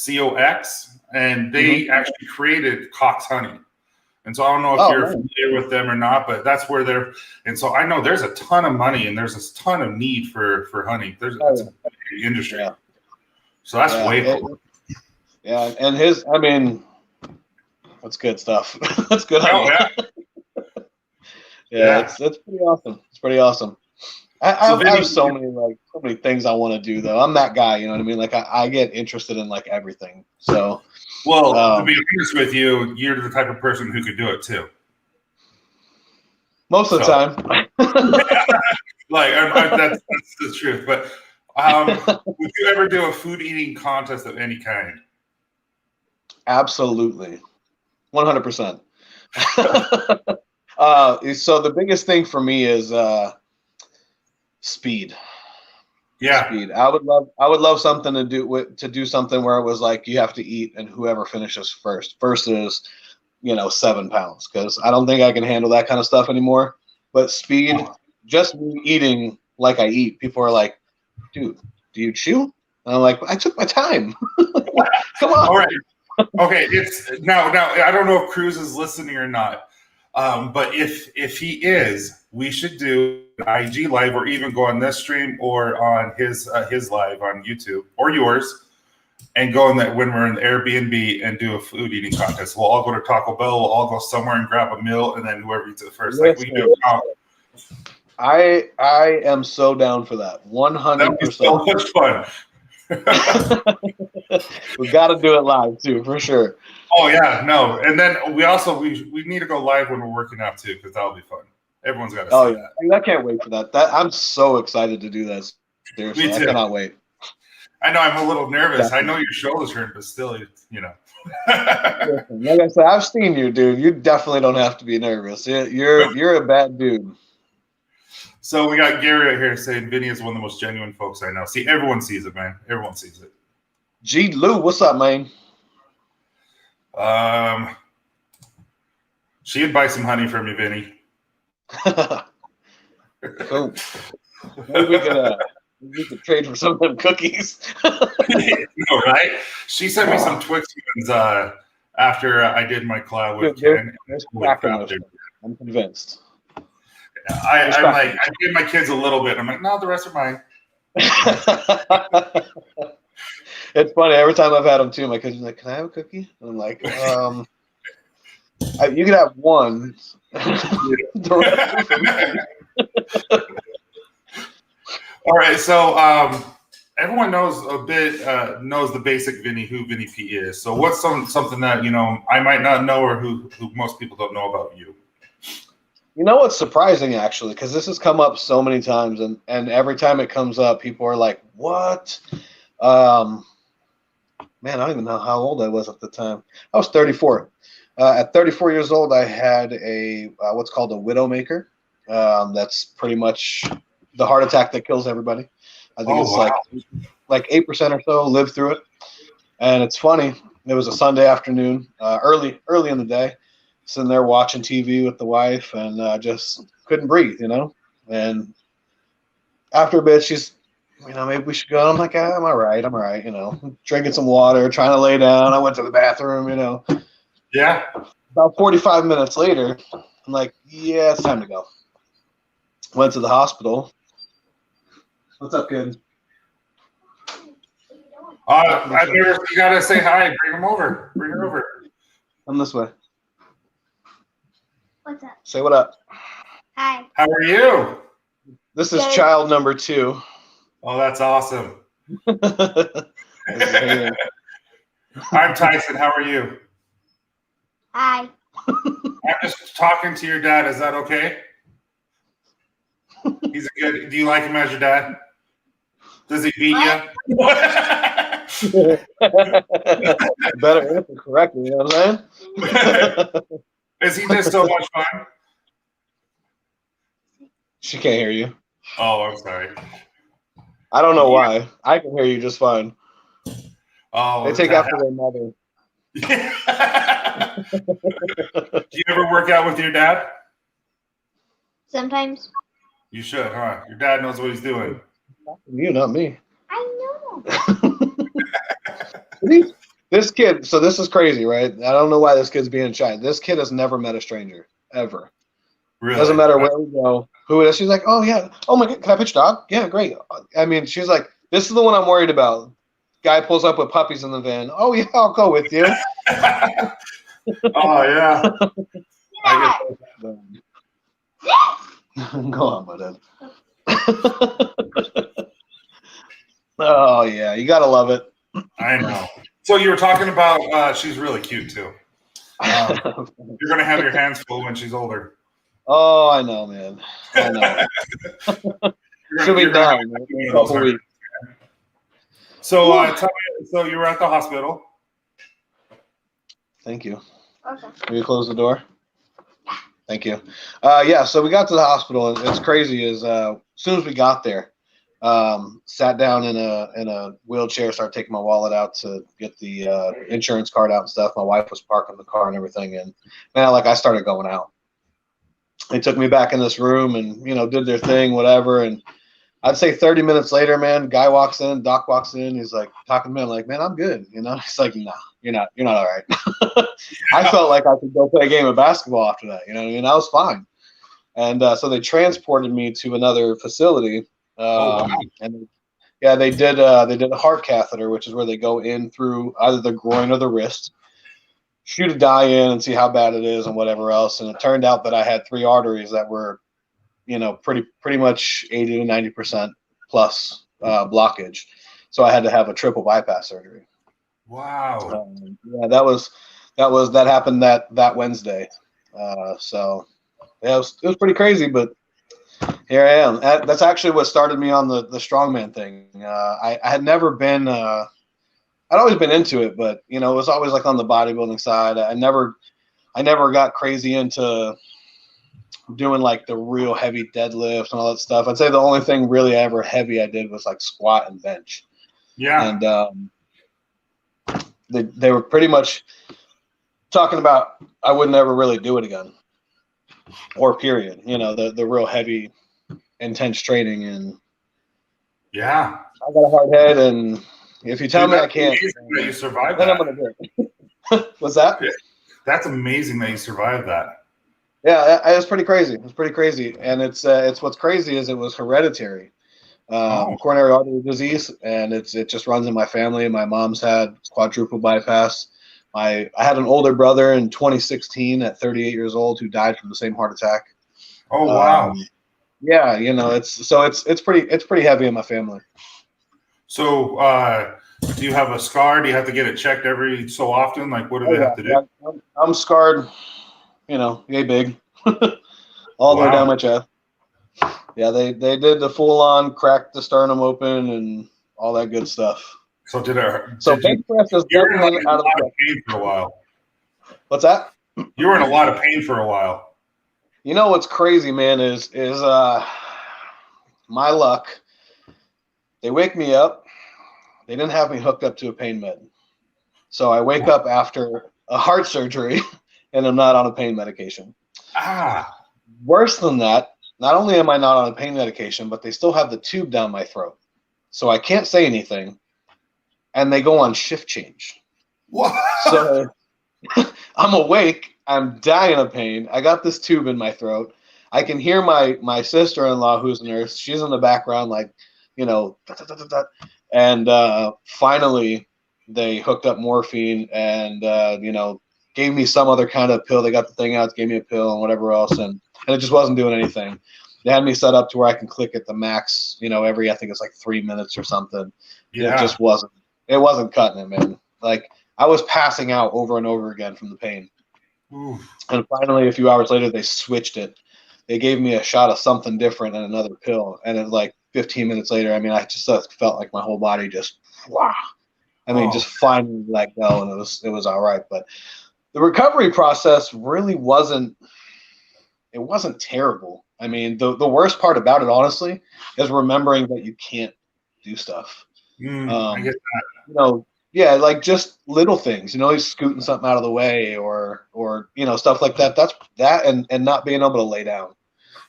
Cox, and they actually created Cox honey. And so I don't know if you're familiar with them or not, but that's where they're. And so I know there's a ton of money and there's a ton of need for honey. It's a big industry. Yeah. So that's way cool. Yeah, and that's good stuff. That's good honey. Yeah, it's pretty awesome. It's pretty awesing. I have so many things I want to do though. I'm that guy, you know what I mean? Like I get interested in like everything. So to be honest with you, you're the type of person who could do it too. Most of the time. That's the truth. But would you ever do a food eating contest of any kind? Absolutely. 100%. So the biggest thing for me is speed. Yeah. Speed. I would love something to do something where it was like you have to eat and whoever finishes first versus 7 pounds, because I don't think I can handle that kind of stuff anymore. But speed, just me eating like I eat, people are like, dude, do you chew? And I'm like, I took my time. Come on. All right. Okay. It's now I don't know if Cruz is listening or not. But if he is, we should do an IG live or even go on this stream or on his live on YouTube or yours, and go in that when we're in the Airbnb and do a food eating contest. We'll all go to Taco Bell. We'll all go somewhere and grab a meal, and then whoever eats it first. Like we do. I am so down for that. 100%. That'd be so much fun. We got to do it live too, for sure. Oh yeah, no, and then we need to go live when we're working out too, because that'll be fun. Everyone's got to. Oh yeah, I can't wait for that. I'm so excited to do this. Seriously, I cannot wait. I know I'm a little nervous. Definitely. I know your shoulders hurt, but still, Listen, like I said, I've seen you, dude. You definitely don't have to be nervous. You're a bad dude. So we got Gary right here saying Vinny is one of the most genuine folks I know. See, everyone sees it, man. Everyone sees it. G. Lou, what's up, man? She'd buy some honey from you, Vinny. Cool. Maybe we could trade for some of them cookies. No, right? She sent me some Twix ones after I did my collab with Ken. I'm convinced. I'm like, I give my kids a little bit. I'm like, no, the rest are mine. It's funny. Every time I've had them too, my kids are like, "Can I have a cookie?" And I'm like, "You can have one." All right, so everyone knows knows the basic Vinny, who Vinny P is. So what's something that I might not know, or who most people don't know about you? You know what's surprising, actually, because this has come up so many times, and every time it comes up, people are like, "What?" Man, I don't even know how old I was at the time. I was 34. At 34 years old, I had a what's called a widowmaker. That's pretty much the heart attack that kills everybody. I think like 8% or so lived through it. And it's funny. It was a Sunday afternoon, early in the day, sitting there watching TV with the wife, and just couldn't breathe, And after a bit, she's, maybe we should go. I'm like, I'm all right. Drinking some water, trying to lay down. I went to the bathroom, Yeah. About 45 minutes later, I'm like, yeah, it's time to go. Went to the hospital. What's up, kid? You gotta say hi. Bring him over. Bring her over. Come this way. What's up? Say what up. Hi. How are you? This is child number 2. Oh, that's awesome. I'm Tyson. How are you? Hi. I'm just talking to your dad. Is that okay? He's a good. Do you like him as your dad? Does he beat you? Better answer correctly, you know what I'm saying? Is he just so much fun? She can't hear you. Oh, I'm sorry. I don't know why. I can hear you just fine. Oh, They take after their mother. Do you ever work out with your dad? Sometimes. You should, huh? Your dad knows what he's doing. You, not me. I know. This kid, so this is crazy, right? I don't know why this kid's being shy. This kid has never met a stranger, ever. Really? Doesn't matter where we go, who it is. She's like, oh, yeah. Oh, my God. Can I pitch dog? Yeah, great. I mean, she's like, this is the one I'm worried about. Guy pulls up with puppies in the van. Oh, yeah, I'll go with you. Oh, yeah. Yeah. Go on, my dad. Oh, yeah. You got to love it. I know. So you were talking about she's really cute, too. You're going to have your hands full when she's older. Oh, I know, man. I know. She'll be done in a couple weeks. So, tell me, so you were at the hospital. Thank you. Okay. Will you close the door? Thank you. Yeah, so we got to the hospital, and it's crazy. As soon as we got there, sat down in a wheelchair, started taking my wallet out to get the insurance card out and stuff. My wife was parking the car and everything, and man, I started going out. They took me back in this room and did their thing, whatever, and I'd say 30 minutes later, man, guy walks in, doc walks in. He's like talking to me. I'm like, man, I'm good. He's like, nah, you're not all right. I felt like I could go play a game of basketball after that. You know what I mean? I was fine. And so they transported me to another facility. Wow. And yeah, they did a heart catheter, which is where they go in through either the groin or the wrist, shoot a dye in and see how bad it is and whatever else. And it turned out that I had 3 arteries that were pretty much 80 to 90% plus blockage. So I had to have a triple bypass surgery. Wow. Yeah, that happened that Wednesday. So yeah, it was pretty crazy, but here I am. That's actually what started me on the strongman thing. I had never been, I'd always been into it, but it was always like on the bodybuilding side. I never got crazy into doing like the real heavy deadlift and all that stuff. I'd say the only thing really ever heavy I did was like squat and bench. Yeah. And they were pretty much talking about I would never really do it again, or period. The real heavy, intense training. And yeah, I got a hard head, and if you tell me I can't, that you survived then that. I'm gonna do it. What's that? That's amazing that you survived that. Yeah, it was pretty crazy. It was pretty crazy, and it's what's crazy is it was hereditary, coronary artery disease, and it just runs in my family. My mom's had quadruple bypass. I had an older brother in 2016 at 38 years old who died from the same heart attack. Oh wow! Yeah, it's pretty heavy in my family. So, do you have a scar? Do you have to get it checked every so often? Like, what do they have to do? Yeah, I'm scarred. Yay big, all the way down my chest. Yeah, they did the full on crack the sternum open and all that good stuff. So did it? So bench press is definitely out of the pain for a while. What's that? You were in a lot of pain for a while. What's crazy, man, is my luck. They wake me up. They didn't have me hooked up to a pain med, so I wake up after a heart surgery. And I'm not on a pain medication. Worse than that, not only am I not on a pain medication, but they still have the tube down my throat. So I can't say anything. And they go on shift change. What? So I'm awake. I'm dying of pain. I got this tube in my throat. I can hear my sister-in-law, who's a nurse. She's in the background, like, And finally, they hooked up morphine and, gave me some other kind of pill. They got the thing out, gave me a pill and whatever else, and it just wasn't doing anything. They had me set up to where I can click at the max, every, I think it's like 3 minutes or something. Yeah. It just wasn't cutting it, man. Like I was passing out over and over again from the pain. Oof. And finally, a few hours later, they switched it they gave me a shot of something different and another pill, and it like 15 minutes later, I mean, I just felt like my whole body just wow. I mean, just finally let go, and it was all right. But the recovery process really wasn't terrible. I mean, the worst part about it, honestly, is remembering that you can't do stuff. I get that. You know, yeah, like just little things, you know, like scooting something out of the way or you know, stuff like that. That's that and not being able to lay down.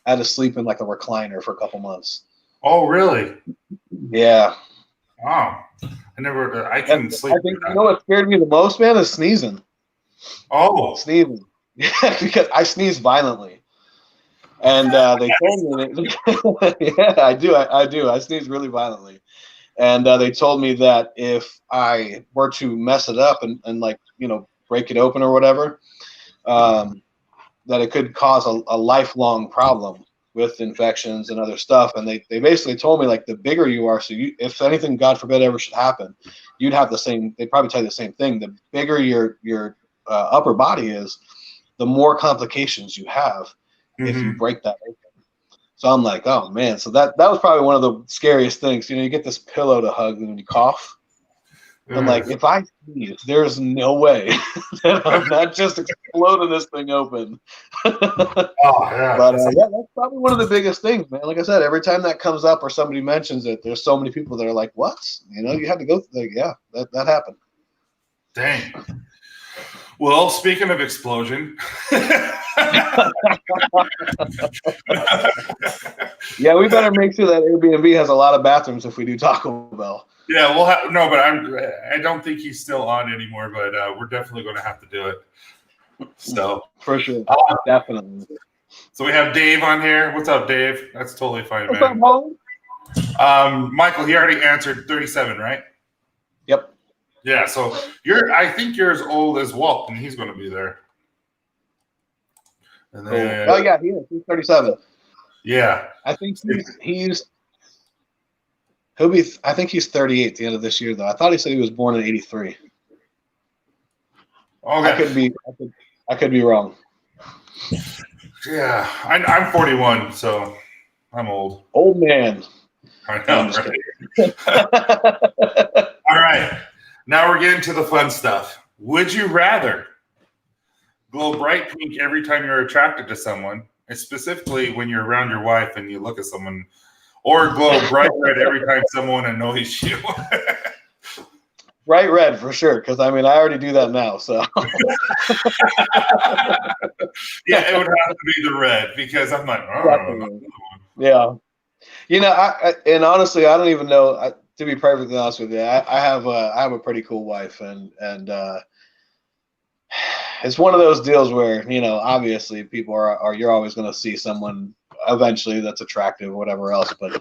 I had to sleep in like a recliner for a couple months. Oh, really? Yeah. Wow. I couldn't sleep. I think you know what scared me the most, man, is sneezing. Oh. Sneezing. Yeah, because I sneeze violently. And they told me that, yeah, I do. I sneeze really violently. And they told me that if I were to mess it up and like, you know, break it open or whatever, that it could cause a lifelong problem with infections and other stuff. And they basically told me, like, the bigger you are, so you, if anything, God forbid, ever should happen, you'd have the same, they'd probably tell you the same thing. The bigger your upper body is, the more complications you have if you break that open. So I'm like, oh man. So that was probably one of the scariest things. You know, you get this pillow to hug when you cough. I'm like, if I sneeze, there's no way that I'm not just exploding this thing open. Yeah. But yeah, that's probably one of the biggest things, man. Like I said, every time that comes up or somebody mentions it, there's so many people that are like, what? You know, you had to go through, like, yeah, that happened. Dang. Well, speaking of explosion. Yeah, we better make sure that Airbnb has a lot of bathrooms if we do Taco Bell. Yeah, we'll have no, but I don't think he's still on anymore, but we're definitely going to have to do it. So for sure, definitely. So we have Dave on here. What's up, Dave? That's totally fine, What's man. up, Michael, he already answered 37, right? Yep. Yeah, so I think you're as old as Walt, and he's going to be there. And then, oh yeah, he is. He's 37. Yeah, I think he'll be. I think he's 38 at the end of this year, though. I thought he said he was born in '83. Okay. I could be wrong. Yeah, I'm 41, so I'm old. Old man. I know, right? All right. Now we're getting to the fun stuff. Would you rather glow bright pink every time you're attracted to someone, and specifically when you're around your wife and you look at someone, or glow bright red every time someone annoys you? Bright red for sure, because I mean I already do that now. So yeah, it would have to be the red because I'm like, oh. Yeah, you know, and honestly, I don't even know. To be perfectly honest with you, I have a pretty cool wife, and it's one of those deals where, you know, obviously people are you're always going to see someone eventually that's attractive or whatever else, but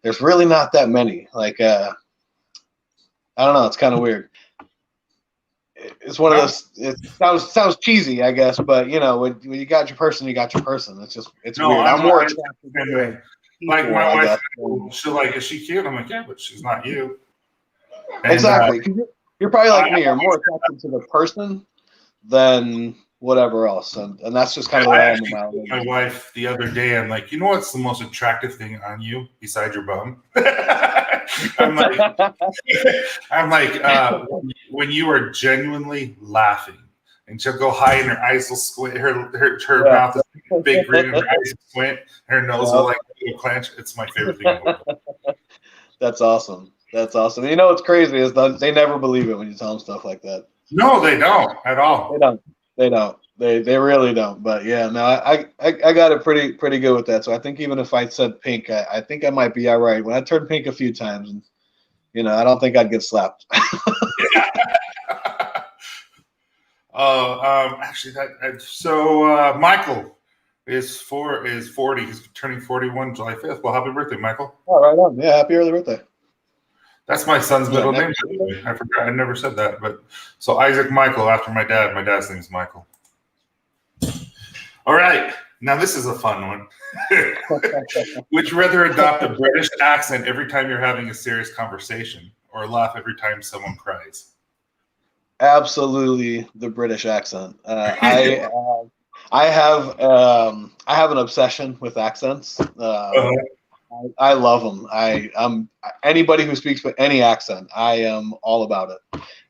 there's really not that many. Like, I don't know, it's kind of weird. It's one of those. It sounds cheesy, I guess, but you know, when you got your person, you got your person. It's weird. I'm more attracted to like my wife. She's like, is she cute? I'm like, yeah, but she's not you. And, exactly. You're probably like me. You're more attracted to the person than whatever else, and that's just kind of the way I am about it. My wife the other day, I'm like, you know what's the most attractive thing on you besides your bum? I'm like, when you are genuinely laughing, and she'll go high and her eyes will squint, her mouth is big green and her eyes will squint, her nose will like clench. It's my favorite thing in the world. That's awesome. That's awesome. You know what's crazy is that they never believe it when you tell them stuff like that. No, they don't at all. They don't. They really don't. But yeah, no, I got it pretty good with that. So I think even if I said pink, I think I might be all right. When I turned pink a few times, and you know, I don't think I'd get slapped. Actually, Michael is 40. He's turning 41 July 5th. Well, happy birthday, Michael. Oh, right on. Yeah, happy early birthday. That's my son's middle name. I forgot. I never said that. But so Isaac Michael after my dad. My dad's name is Michael. All right. Now this is a fun one. Would you rather adopt a British accent every time you're having a serious conversation, or laugh every time someone cries? Absolutely, the British accent. I have an obsession with accents. I love them. I'm anybody who speaks with any accent. I am all about it.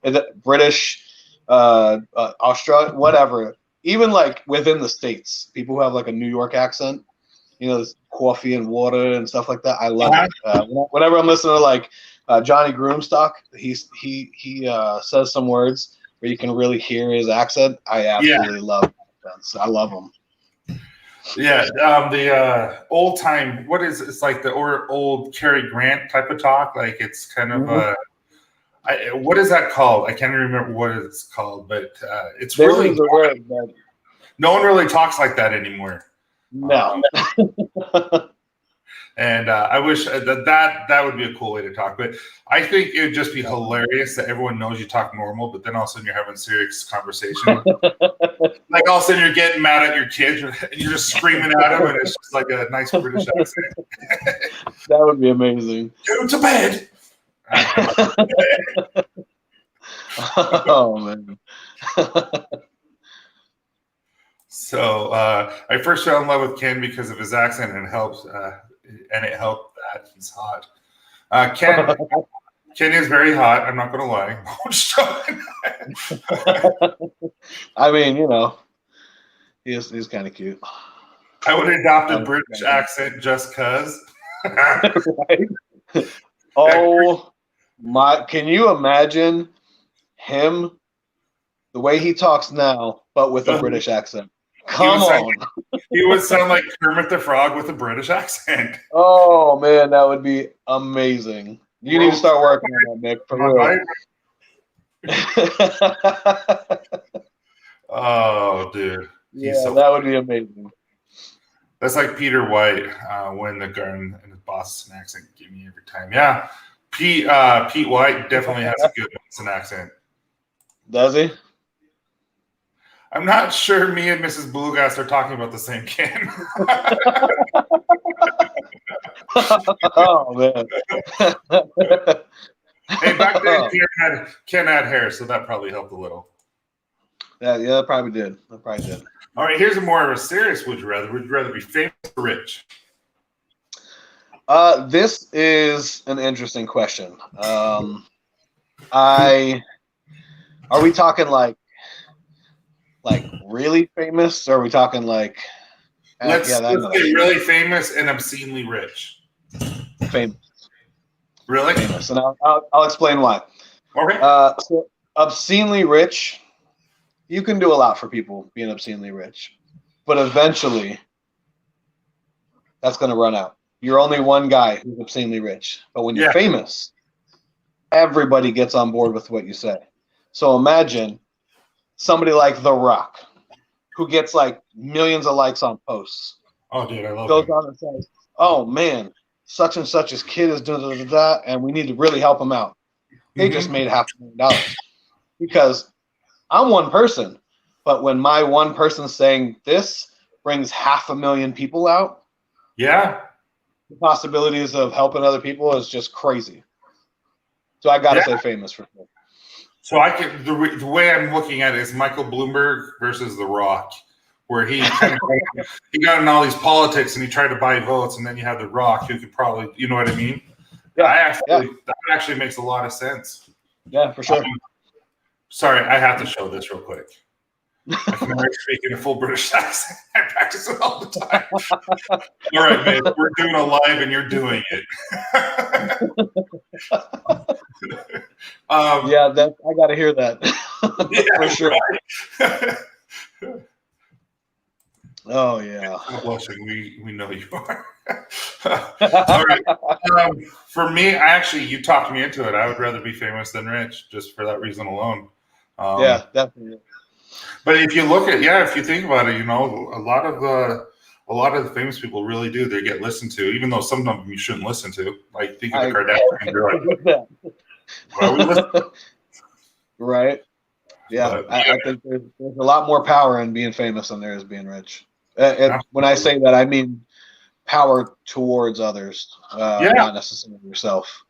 Is it British, Australian, whatever. Even like within the states, people who have like a New York accent. There's coffee and water and stuff like that. I love it. Whenever I'm listening to like Johnny Groomstock, he says some words where you can really hear his accent. I absolutely love accents. I love them. Yeah, the old time. It's like the old Cary Grant type of talk. Like it's kind of what is that called? I can't even remember what it's called, but it's really a word that no one really talks like that anymore. No. And I wish that would be a cool way to talk. But I think it would just be hilarious that everyone knows you talk normal, but then all of a sudden you're having a serious conversation. Like all of a sudden you're getting mad at your kids and you're just screaming at them, and it's just like a nice British accent. That would be amazing. Go to bed. Oh, man. So I first fell in love with Ken because of his accent, and it helped that he's hot. Ken is very hot. I'm not going to lie. I mean, he's kind of cute. I would adopt a British accent just cause. Right? Oh my! Can you imagine him the way he talks now, but with a British accent? Come on. He would sound like Kermit the Frog with a British accent. Oh, man, that would be amazing. You need to start working on that, Nick, for real. Oh, dude. Yeah, that would be amazing. That's like Peter White when the gun and his Boston accent give me every time. Yeah, Pete White definitely has a good Boston accent. Does he? I'm not sure me and Mrs. Bluegrass are talking about the same Ken. Oh, man. Hey, back then Ken had hair, so that probably helped a little. Yeah, that probably did. All right, here's a more of a serious would you rather. Would you rather be famous or rich? This is an interesting question. Are we talking like really famous, or are we talking like let's get really famous and obscenely rich? Famous. Really? Famous. And I'll explain why. Okay. So obscenely rich, you can do a lot for people being obscenely rich, but eventually that's going to run out. You're only one guy who's obscenely rich, but when you're famous, everybody gets on board with what you say. So imagine somebody like The Rock, who gets like millions of likes on posts. Oh, dude, I love goes on and says, "Oh man, such and such's kid is doing da, and we need to really help him out." They just made $500,000 because I'm one person, but when my one person saying this brings 500,000 people out, the possibilities of helping other people is just crazy. So I gotta say famous for sure. So the way I'm looking at it is Michael Bloomberg versus The Rock, where he kind of he got in all these politics and he tried to buy votes, and then you have The Rock who could probably, you know what I mean? That actually makes a lot of sense. Yeah, for sure. Sorry, I have to show this real quick. I can never speak in a full British accent. I practice it all the time. All right, man, we're doing a live and you're doing it. I got to hear that. For sure. Right. Oh, yeah. I'm blushing. We know you are. All right. For me, you talked me into it. I would rather be famous than rich, just for that reason alone. Yeah, definitely. But if you look at, if you think about it, a lot of the famous people really do. They get listened to, even though some of them you shouldn't listen to. Like think of the Kardashians. You're like, why are we listening? Right. Yeah, I think there's a lot more power in being famous than there is being rich. When I say that, I mean power towards others, not necessarily yourself.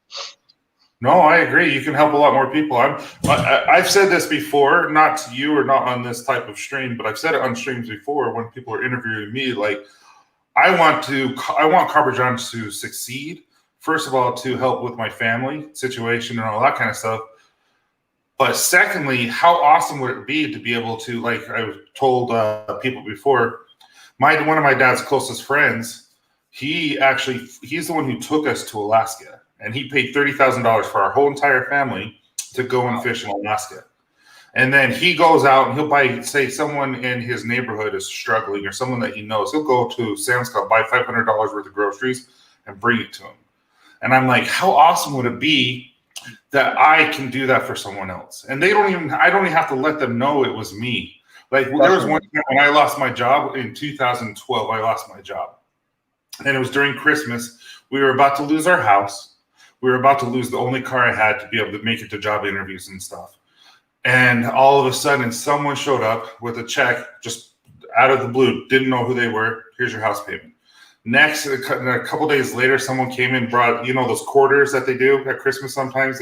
No, I agree. You can help a lot more people. I've said this before, not to you or not on this type of stream, but I've said it on streams before when people are interviewing me. Like, I want Carver Johns to succeed. First of all, to help with my family situation and all that kind of stuff. But secondly, how awesome would it be to be able to, like I've told people before, one of my dad's closest friends, he's the one who took us to Alaska, and he paid $30,000 for our whole entire family to go and fish in Alaska. And then he goes out and he'll buy, say someone in his neighborhood is struggling or someone that he knows, he'll go to Sam's Club, buy $500 worth of groceries and bring it to him. And I'm like, how awesome would it be that I can do that for someone else? And I don't even have to let them know it was me. Like, there was one time when I lost my job in 2012, I lost my job. And it was during Christmas. We were about to lose our house. We were about to lose the only car I had to be able to make it to job interviews and stuff. And all of a sudden, someone showed up with a check just out of the blue. Didn't know who they were. Here's your house payment. Next, a couple days later, someone came and brought, those quarters that they do at Christmas sometimes.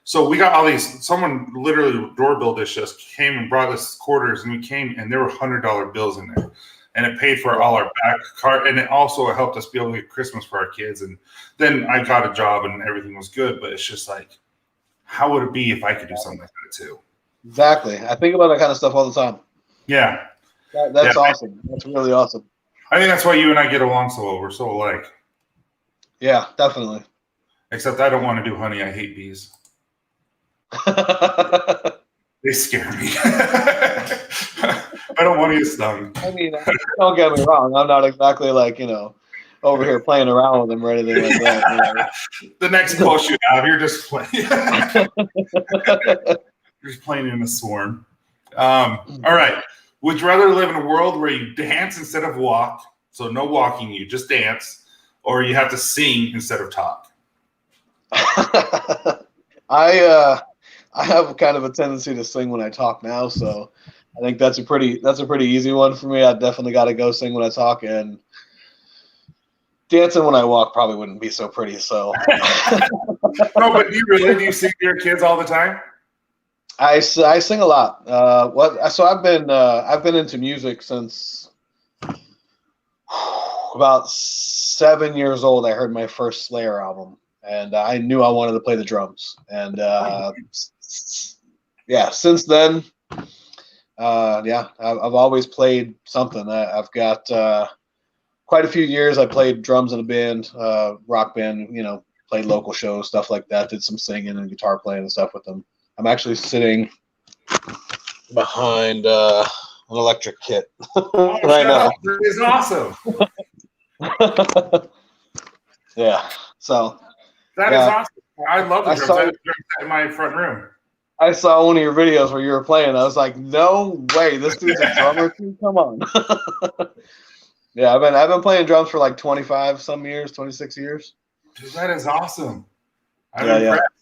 So we got all these. Someone literally doorbell just came and brought us quarters, and we came, and there were $100 bills in there. And it paid for all our back car, and it also helped us be able to get Christmas for our kids. And then I got a job, and everything was good. But it's just like, how would it be if I could do something like that too? Exactly. I think about that kind of stuff all the time. Yeah. That's awesome. That's really awesome. I think that's why you and I get along so well. We're so alike. Yeah, definitely. Except I don't want to do honey. I hate bees. They scare me. I don't want to get stung. I mean, don't get me wrong. I'm not exactly like, over here playing around with them or anything like that. The next post you have, you're just playing. You're just playing in a swarm. All right. Would you rather live in a world where you dance instead of walk, so no walking, you just dance, or you have to sing instead of talk? I have kind of a tendency to sing when I talk now, so I think that's a pretty easy one for me. I definitely got to go sing when I talk, and dancing when I walk probably wouldn't be so pretty. So no, but do you sing to your kids all the time? I sing a lot. So I've been into music since about 7 years old. I heard my first Slayer album, and I knew I wanted to play the drums. And since then, I've always played something. I've got quite a few years. I played drums in a band, rock band. Played local shows, stuff like that. Did some singing and guitar playing and stuff with them. I'm actually sitting behind an electric kit right now. That is awesome. Yeah. So that is awesome. I love the drums. I have drums in my front room. I saw one of your videos where you were playing. I was like, no way, this dude's a drummer too? Come on. Yeah, I've been playing drums for like 26 years. Dude, that is awesome. I'm impressed.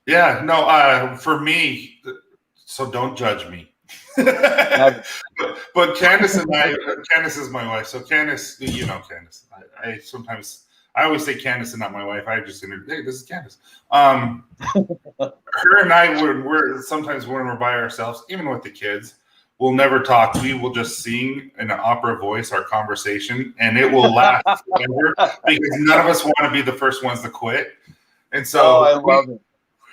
Yeah, no, for me, so don't judge me. But Candace and Candace is my wife. So Candace, Candace. I always say Candace and not my wife. I just hey, this is Candace. Her and I, we're sometimes when we're by ourselves, even with the kids, we'll never talk. We will just sing in an opera voice our conversation, and it will last forever because none of us want to be the first ones to quit. And so I love it.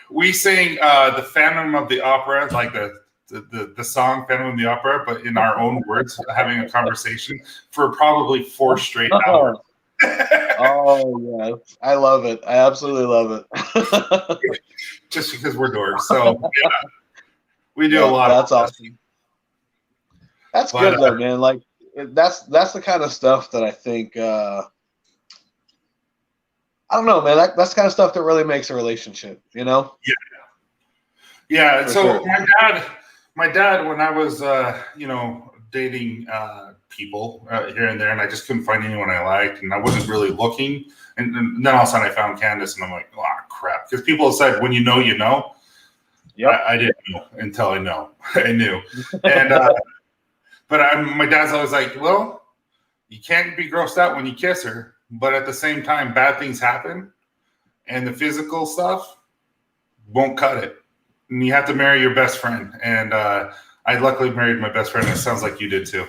We sing the Phantom of the Opera, like the song Phantom of the Opera, but in our own words, having a conversation for probably 4 straight hours. Oh, yes. I love it. I absolutely love it. Just because we're dorks. So, yeah, we do a lot of that. That's awesome. That's but, good, though, man. Like, that's the kind of stuff that I think I don't know, man. That's the kind of stuff that really makes a relationship, Yeah. Yeah. So sure. my dad, when I was, dating people here and there, and I just couldn't find anyone I liked, and I wasn't really looking. And then all of a sudden I found Candace, and I'm like, oh, crap. Because people have said, when you know, you know. Yep. I didn't know until I know. I knew. And but my dad's always like, well, you can't be grossed out when you kiss her. But at the same time, bad things happen. and the physical stuff won't cut it. And you have to marry your best friend. And I luckily married my best friend. It sounds like you did too.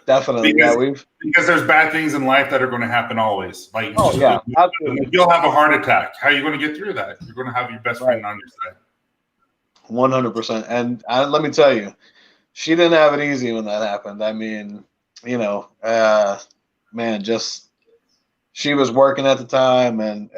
Definitely, because there's bad things in life that are going to happen always. Like, absolutely. You'll have a heart attack. How are you going to get through that? You're going to have your best friend on your side. 100%. And let me tell you, she didn't have it easy when that happened. I mean, man, just she was working at the time, and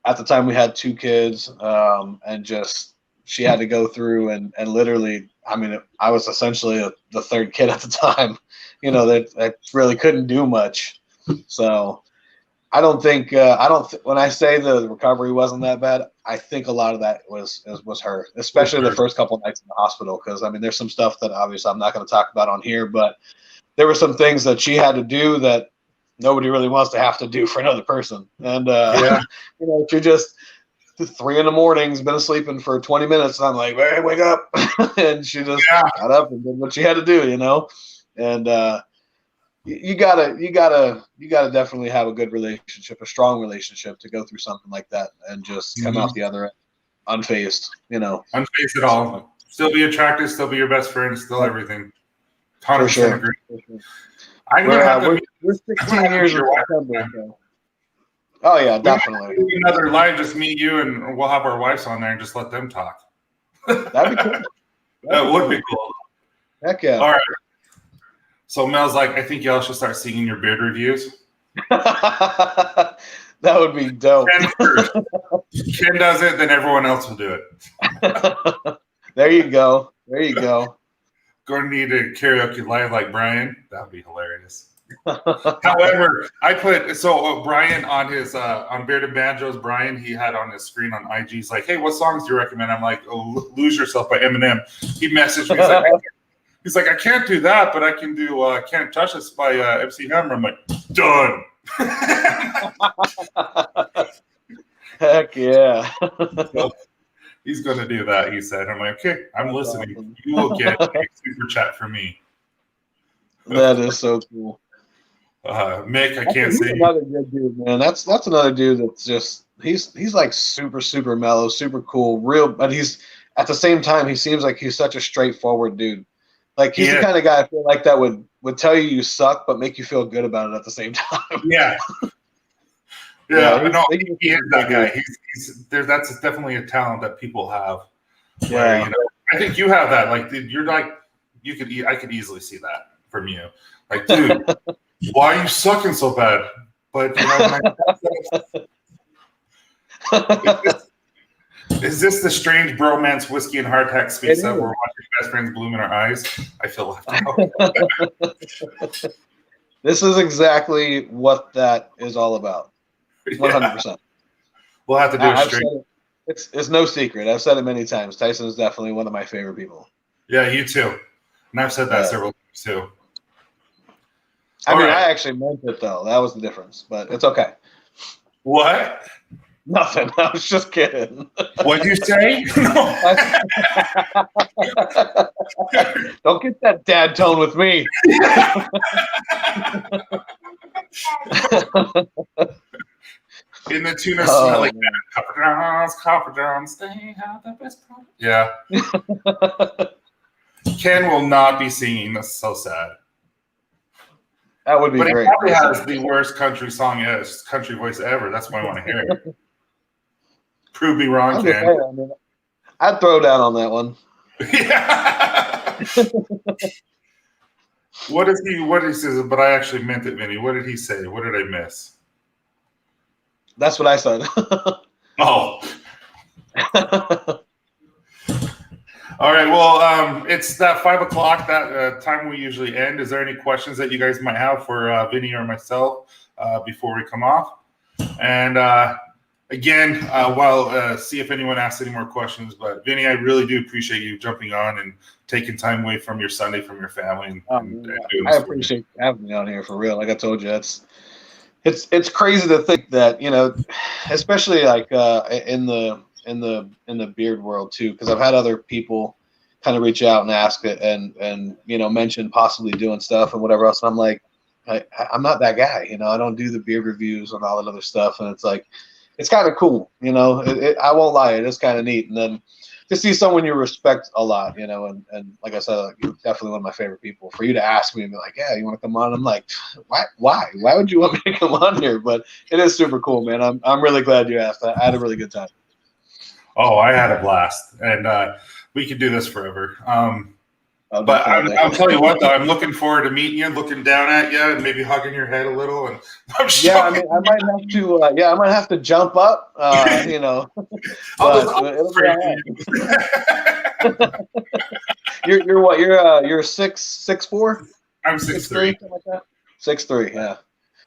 at the time we had 2 kids, and just she had to go through and literally, I mean, I was essentially the 3rd kid at the time, that really couldn't do much. So I don't think when I say the recovery wasn't that bad, I think a lot of that was her, especially the first couple of nights in the hospital. Because I mean, there's some stuff that obviously I'm not going to talk about on here, but there were some things that she had to do that nobody really wants to have to do for another person. And she just 3 in the morning's been sleeping for 20 minutes, and I'm like, hey, wake up. And she just got up and did what she had to do, and you gotta definitely have a good relationship, a strong relationship, to go through something like that and just come out the other end unfazed, Unfazed at all. Still be attractive, still be your best friend, still everything. 100% for sure. agree. For sure. I'm gonna have to we're 16 years in September. So. Oh yeah, definitely. Another live, just me, you, and we'll have our wives on there and just let them talk. That'd be cool. That would be cool. Heck yeah. All right. So Mel's like, I think y'all should start singing your beard reviews. That would be dope. Ken does it, then everyone else will do it. There you go. Going to need a karaoke live like Brian. That would be hilarious. However, I put Brian on his on Bearded Banjos. Brian, he had on his screen on IG. He's like, "Hey, what songs do you recommend?" I'm like, "Oh, Lose Yourself" by Eminem. He messaged me. He's like, I can't do that, but I can do "Can't Touch Us" by MC Hammer. I'm like, done. Heck yeah. So, he's going to do that, he said. I'm like, okay, I'm listening. Awesome. You will get a super chat from me. That is so cool. Mick, I can't say. Another good dude, man. That's another dude that's just he's like super, super mellow, super cool, real. But he's at the same time, he seems like he's such a straightforward dude. Like he's the kind of guy I feel like that would tell you suck, but make you feel good about it at the same time. Yeah. Yeah, no, he is that guy. That's definitely a talent that people have. Yeah, where, I think you have that. Like, you're like, I could easily see that from you. Like, dude, why are you sucking so bad? But is this the strange bromance, whiskey and hardtack speech that we're watching best friends bloom in our eyes? I feel left out. This is exactly what that is all about. 100%. We'll have to do a straight. It's no secret. I've said it many times. Tyson is definitely one of my favorite people. Yeah, you too. And I've said that several times too. I actually meant it though. That was the difference, but it's okay. What? Nothing. I was just kidding. What'd you say? Don't get that dad tone with me. In the tuna smell like that. Copper Johns, they have the best product. Yeah. Ken will not be singing. That's so sad. That would be great. But he probably has the worst country country voice ever. That's why I want to hear it. Prove me wrong, Ken. I'd throw down on that one. Yeah. What he says, but I actually meant it, Vinny. What did he say? What did I miss? That's what I said. Oh. All right. Well, it's that 5 o'clock, that time we usually end. Is there any questions that you guys might have for Vinny or myself before we come off? And again, see if anyone asks any more questions. But Vinny, I really do appreciate you jumping on and taking time away from your Sunday, from your family. And I appreciate having me on here for real. Like I told you, it's crazy to think that, especially like in the beard world too, because I've had other people kind of reach out and ask it and mention possibly doing stuff and whatever else. And I'm like, I'm not that guy, you know. I don't do the beard reviews and all that other stuff, and it's like, it's kind of cool, you know. I won't lie, it is kind of neat, and then to see someone you respect a lot, you know, and like I said, like, you're definitely one of my favorite people. For you to ask me and be like, yeah, you want to come on? I'm like, why would you want me to come on here? But it is super cool, man. I'm really glad you asked. I had a really good time. Oh, I had a blast, and we could do this forever. But I'll tell you what, though, I'm looking forward to meeting you, looking down at you, and maybe hugging your head a little. And yeah, I mean, I might have to. I might have to jump up. You know, it'll be all right. You're what? You're 6'4"? I'm 6'3". Something like that. 6'3", yeah.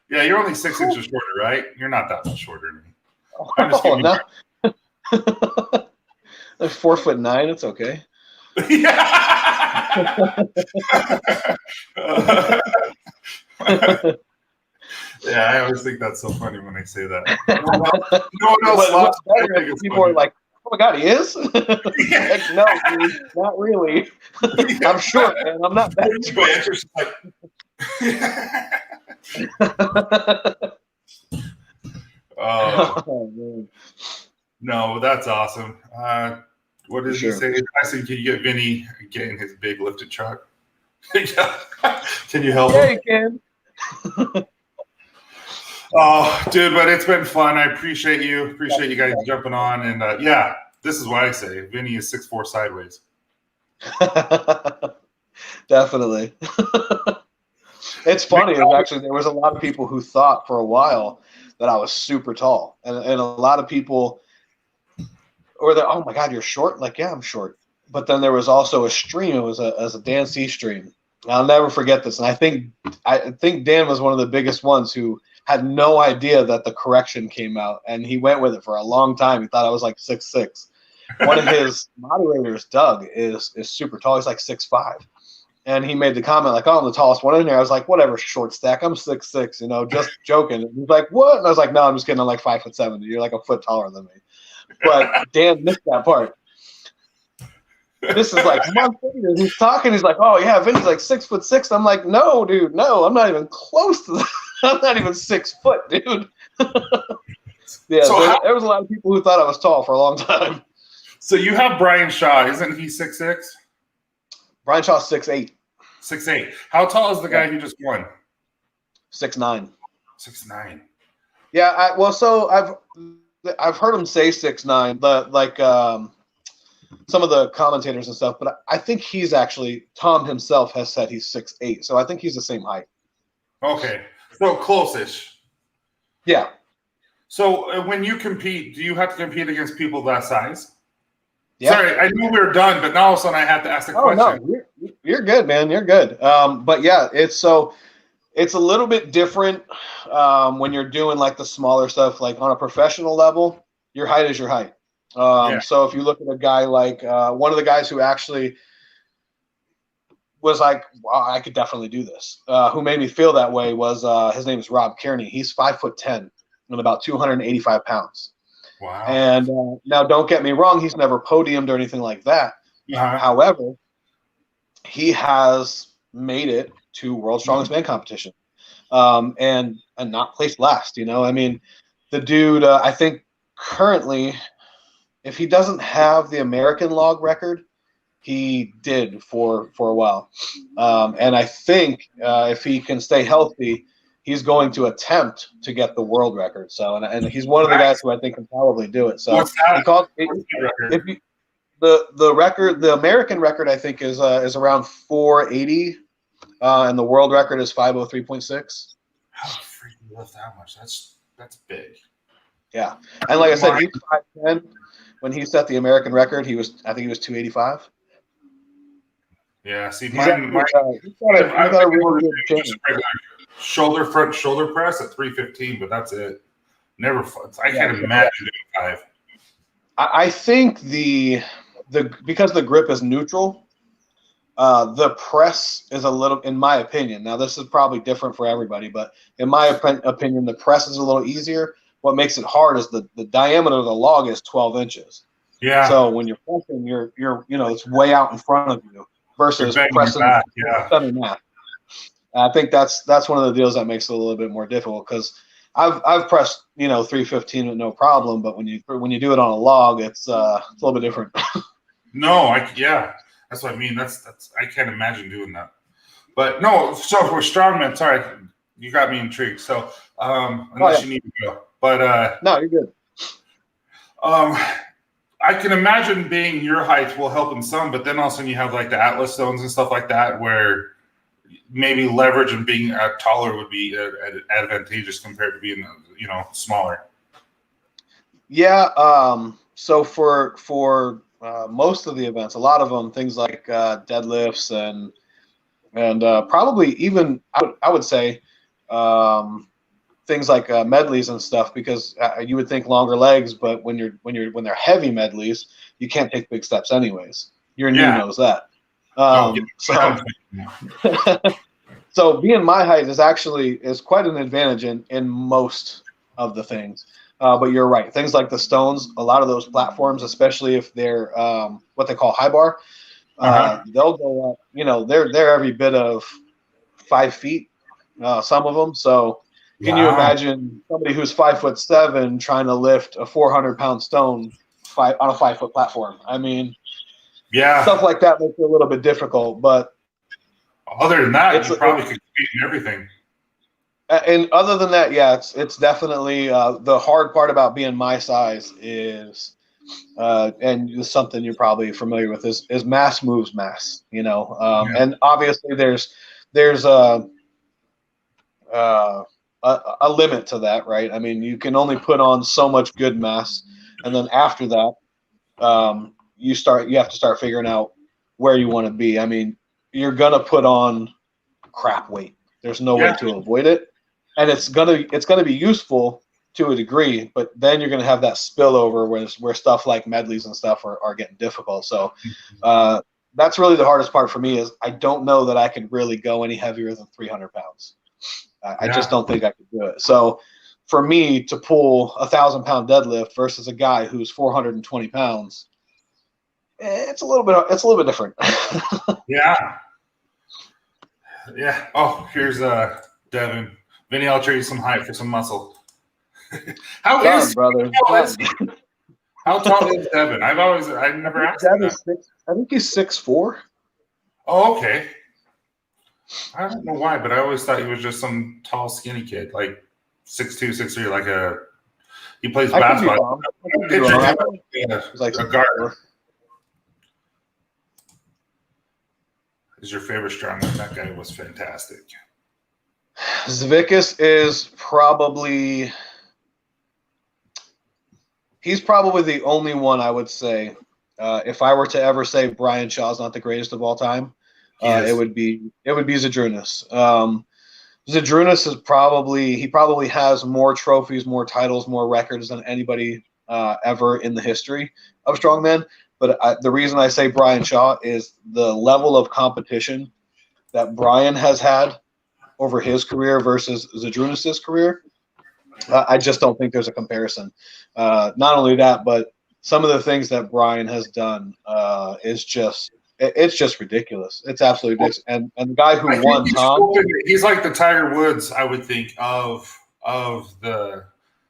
Yeah, you're only 6 inches shorter, right? You're not that much shorter than me. I'm just no. 4'9". It's okay. Yeah, I always think that's so funny when they say that. No one else laughs. People are like, "Oh my God, he is!" Like, no, dude, not really. I'm short, man. I'm not that short. Oh man. No, that's awesome. What did he say? I said, can you get Vinny getting his big lifted truck? Can you help him? Yeah, you can. Oh, dude, but it's been fun. I appreciate you. Appreciate you guys jumping on. And yeah, this is what I say. Vinny is 6'4" sideways. Definitely. It's funny. Actually, there was a lot of people who thought for a while that I was super tall. And a lot of people, or that, oh my God, you're short? Like, yeah, I'm short. But then there was also a stream. It was a Dan C stream. I'll never forget this. And I think Dan was one of the biggest ones who had no idea that the correction came out, and he went with it for a long time. He thought I was like 6'6". One of his moderators, Doug, is super tall. He's like 6'5". And he made the comment like, "Oh, I'm the tallest one in there." I was like, "Whatever, short stack. I'm 6'6", you know, just joking." And he's like, "What?" And I was like, "No, I'm just kidding. I'm like 5'7". You're like a foot taller than me. But Dan missed that part. This is like months later. He's talking. He's like, "Oh yeah, Vinny's like 6'6". I'm like, "No, dude, no. I'm not even close to that. I'm not even 6 foot, dude." Yeah, so there was a lot of people who thought I was tall for a long time. So you have Brian Shaw, isn't he 6'6"? Brian Shaw's 6'8". 6'8". How tall is the guy who just won? 6'9". 6'9". Yeah, so I've heard him say 6'9", but like some of the commentators and stuff. But I think he's actually, Tom himself has said he's 6'8", so I think he's the same height. Okay, so close-ish. Yeah. So when you compete, do you have to compete against people that size? Yeah. Sorry, I knew we were done, but now all of a sudden I have to ask the question. No, you're good, man. You're good. But yeah, it's a little bit different when you're doing like the smaller stuff. Like on a professional level, your height is your height. So if you look at a guy like one of the guys who actually was like, wow, I could definitely do this, who made me feel that way was his name is Rob Kearney. He's 5'10" and about 285 pounds. Wow. And now don't get me wrong, he's never podiumed or anything like that. Uh-huh. However, he has made it to World's Strongest Man competition and not placed last. You know, I mean, the dude, I think currently, if he doesn't have the American log record, he did for a while. And I think if he can stay healthy, he's going to attempt to get the world record. So, and he's one of the guys who I think can probably do it. So, the record, the American record, I think is around 480, and the world record is 503.6. How freaking lift that much? That's big. Yeah, and like I said, he's 5'10". When he set the American record, I think he was 285. Yeah, see, he's got a really good chin. Shoulder press at 315, but that's it. Never. I can't imagine doing 5. I think because the grip is neutral, the press is a little, in my opinion. Now this is probably different for everybody, but in my opinion, the press is a little easier. What makes it hard is the diameter of the log is 12 inches. Yeah. So when you're pressing, you're it's way out in front of you versus pressing center mass. I think that's one of the deals that makes it a little bit more difficult because I've pressed 315 with no problem, but when you do it on a log, it's a little bit different. No, that's what I mean. That's I can't imagine doing that. But no, so for strongmen, sorry, you got me intrigued. So unless you need to go, but no, you're good. I can imagine being your height will help in some, but then also you have like the Atlas stones and stuff like that, where maybe leverage and being taller would be advantageous compared to being smaller. Yeah. So for most of the events, a lot of them, things like deadlifts and probably even I would say things like medleys and stuff, because you would think longer legs, but when they're heavy medleys, you can't take big steps anyways. Your knee knows that. So being my height is quite an advantage in most of the things. But you're right. Things like the stones, a lot of those platforms, especially if they're what they call high bar, they'll go up. They're every bit of 5 feet. Some of them. So can you imagine somebody who's 5'7" trying to lift a 400-pound stone on a 5-foot platform? I mean, stuff like that makes it a little bit difficult. But other than that, you probably could compete in everything. And other than that, it's definitely the hard part about being my size is, and it's something you're probably familiar with, is mass moves mass. And obviously there's a limit to that, right? I mean, you can only put on so much good mass, and then after that, you have to start figuring out where you want to be. I mean, you're gonna put on crap weight. There's no way to avoid it. And it's gonna be useful to a degree, but then you're gonna have that spillover where stuff like medleys and stuff are getting difficult. So that's really the hardest part for me is I don't know that I could really go any heavier than 300 pounds. I just don't think I could do it. So for me to pull 1,000-pound deadlift versus a guy who's 420 pounds, it's a little bit different. Yeah. Oh, here's Devin. Vinny, I'll trade you some height for some muscle. How tall is Devin? I've never asked him that. I think he's 6'4". Oh, okay. I don't know why, but I always thought he was just some tall, skinny kid, like 6'2", 6'3", he plays basketball. He's like a guard. Is your favorite strongman? That guy was fantastic. Zvickus is probably the only one I would say. If I were to ever say Brian Shaw's not the greatest of all time, it would be Zydrunas. Zydrunas is probably has more trophies, more titles, more records than anybody ever in the history of strongman. But the reason I say Brian Shaw is the level of competition that Brian has had over his career versus Zydrunas' career. I just don't think there's a comparison. Not only that, but some of the things that Brian has done it's just ridiculous. It's absolutely ridiculous. And the guy who won, Tom, he's like the Tiger Woods, I would think, of the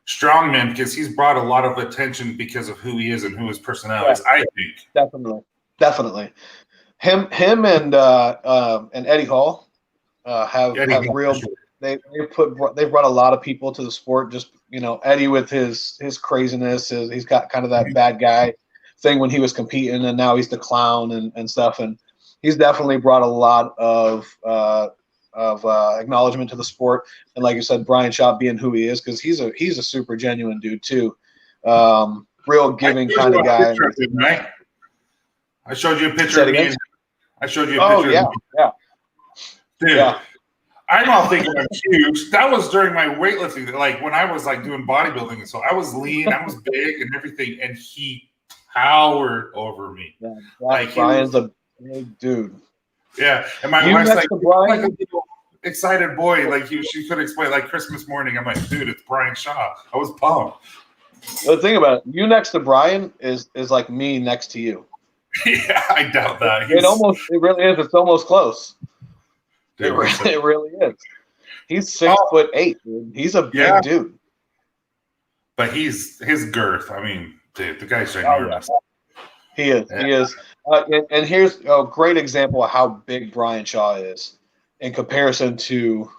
strongman, because he's brought a lot of attention because of who he is and who his personality is. I think definitely. Him and Eddie Hall have real. They've brought a lot of people to the sport. Just Eddie with his craziness. He's got kind of that bad guy thing when he was competing, and now he's the clown and stuff. And he's definitely brought a lot of acknowledgement to the sport. And like you said, Brian Shaw being who he is, because he's a super genuine dude too. Real giving kind of guy. Right? I showed you a picture of me. I showed you a picture. Oh yeah. Dude, yeah. I'm all thinking I'm huge. That was during my weightlifting, like when I was like doing bodybuilding, and so I was lean, I was big and everything, and he towered over me. Yeah, like Brian's a big dude. Yeah, and my wife's like a little excited boy, like she could explain, like Christmas morning. I'm like, dude, it's Brian Shaw. I was pumped. The thing about it, you next to Brian is like me next to you. Yeah, I doubt that. It really is. It's almost close. It, Dude, it really is. He's 6'8", dude. He's a big dude. but his girth. I mean, dude, the guy's ginormous. He is. He is. And here's a great example of how big Brian Shaw is in comparison to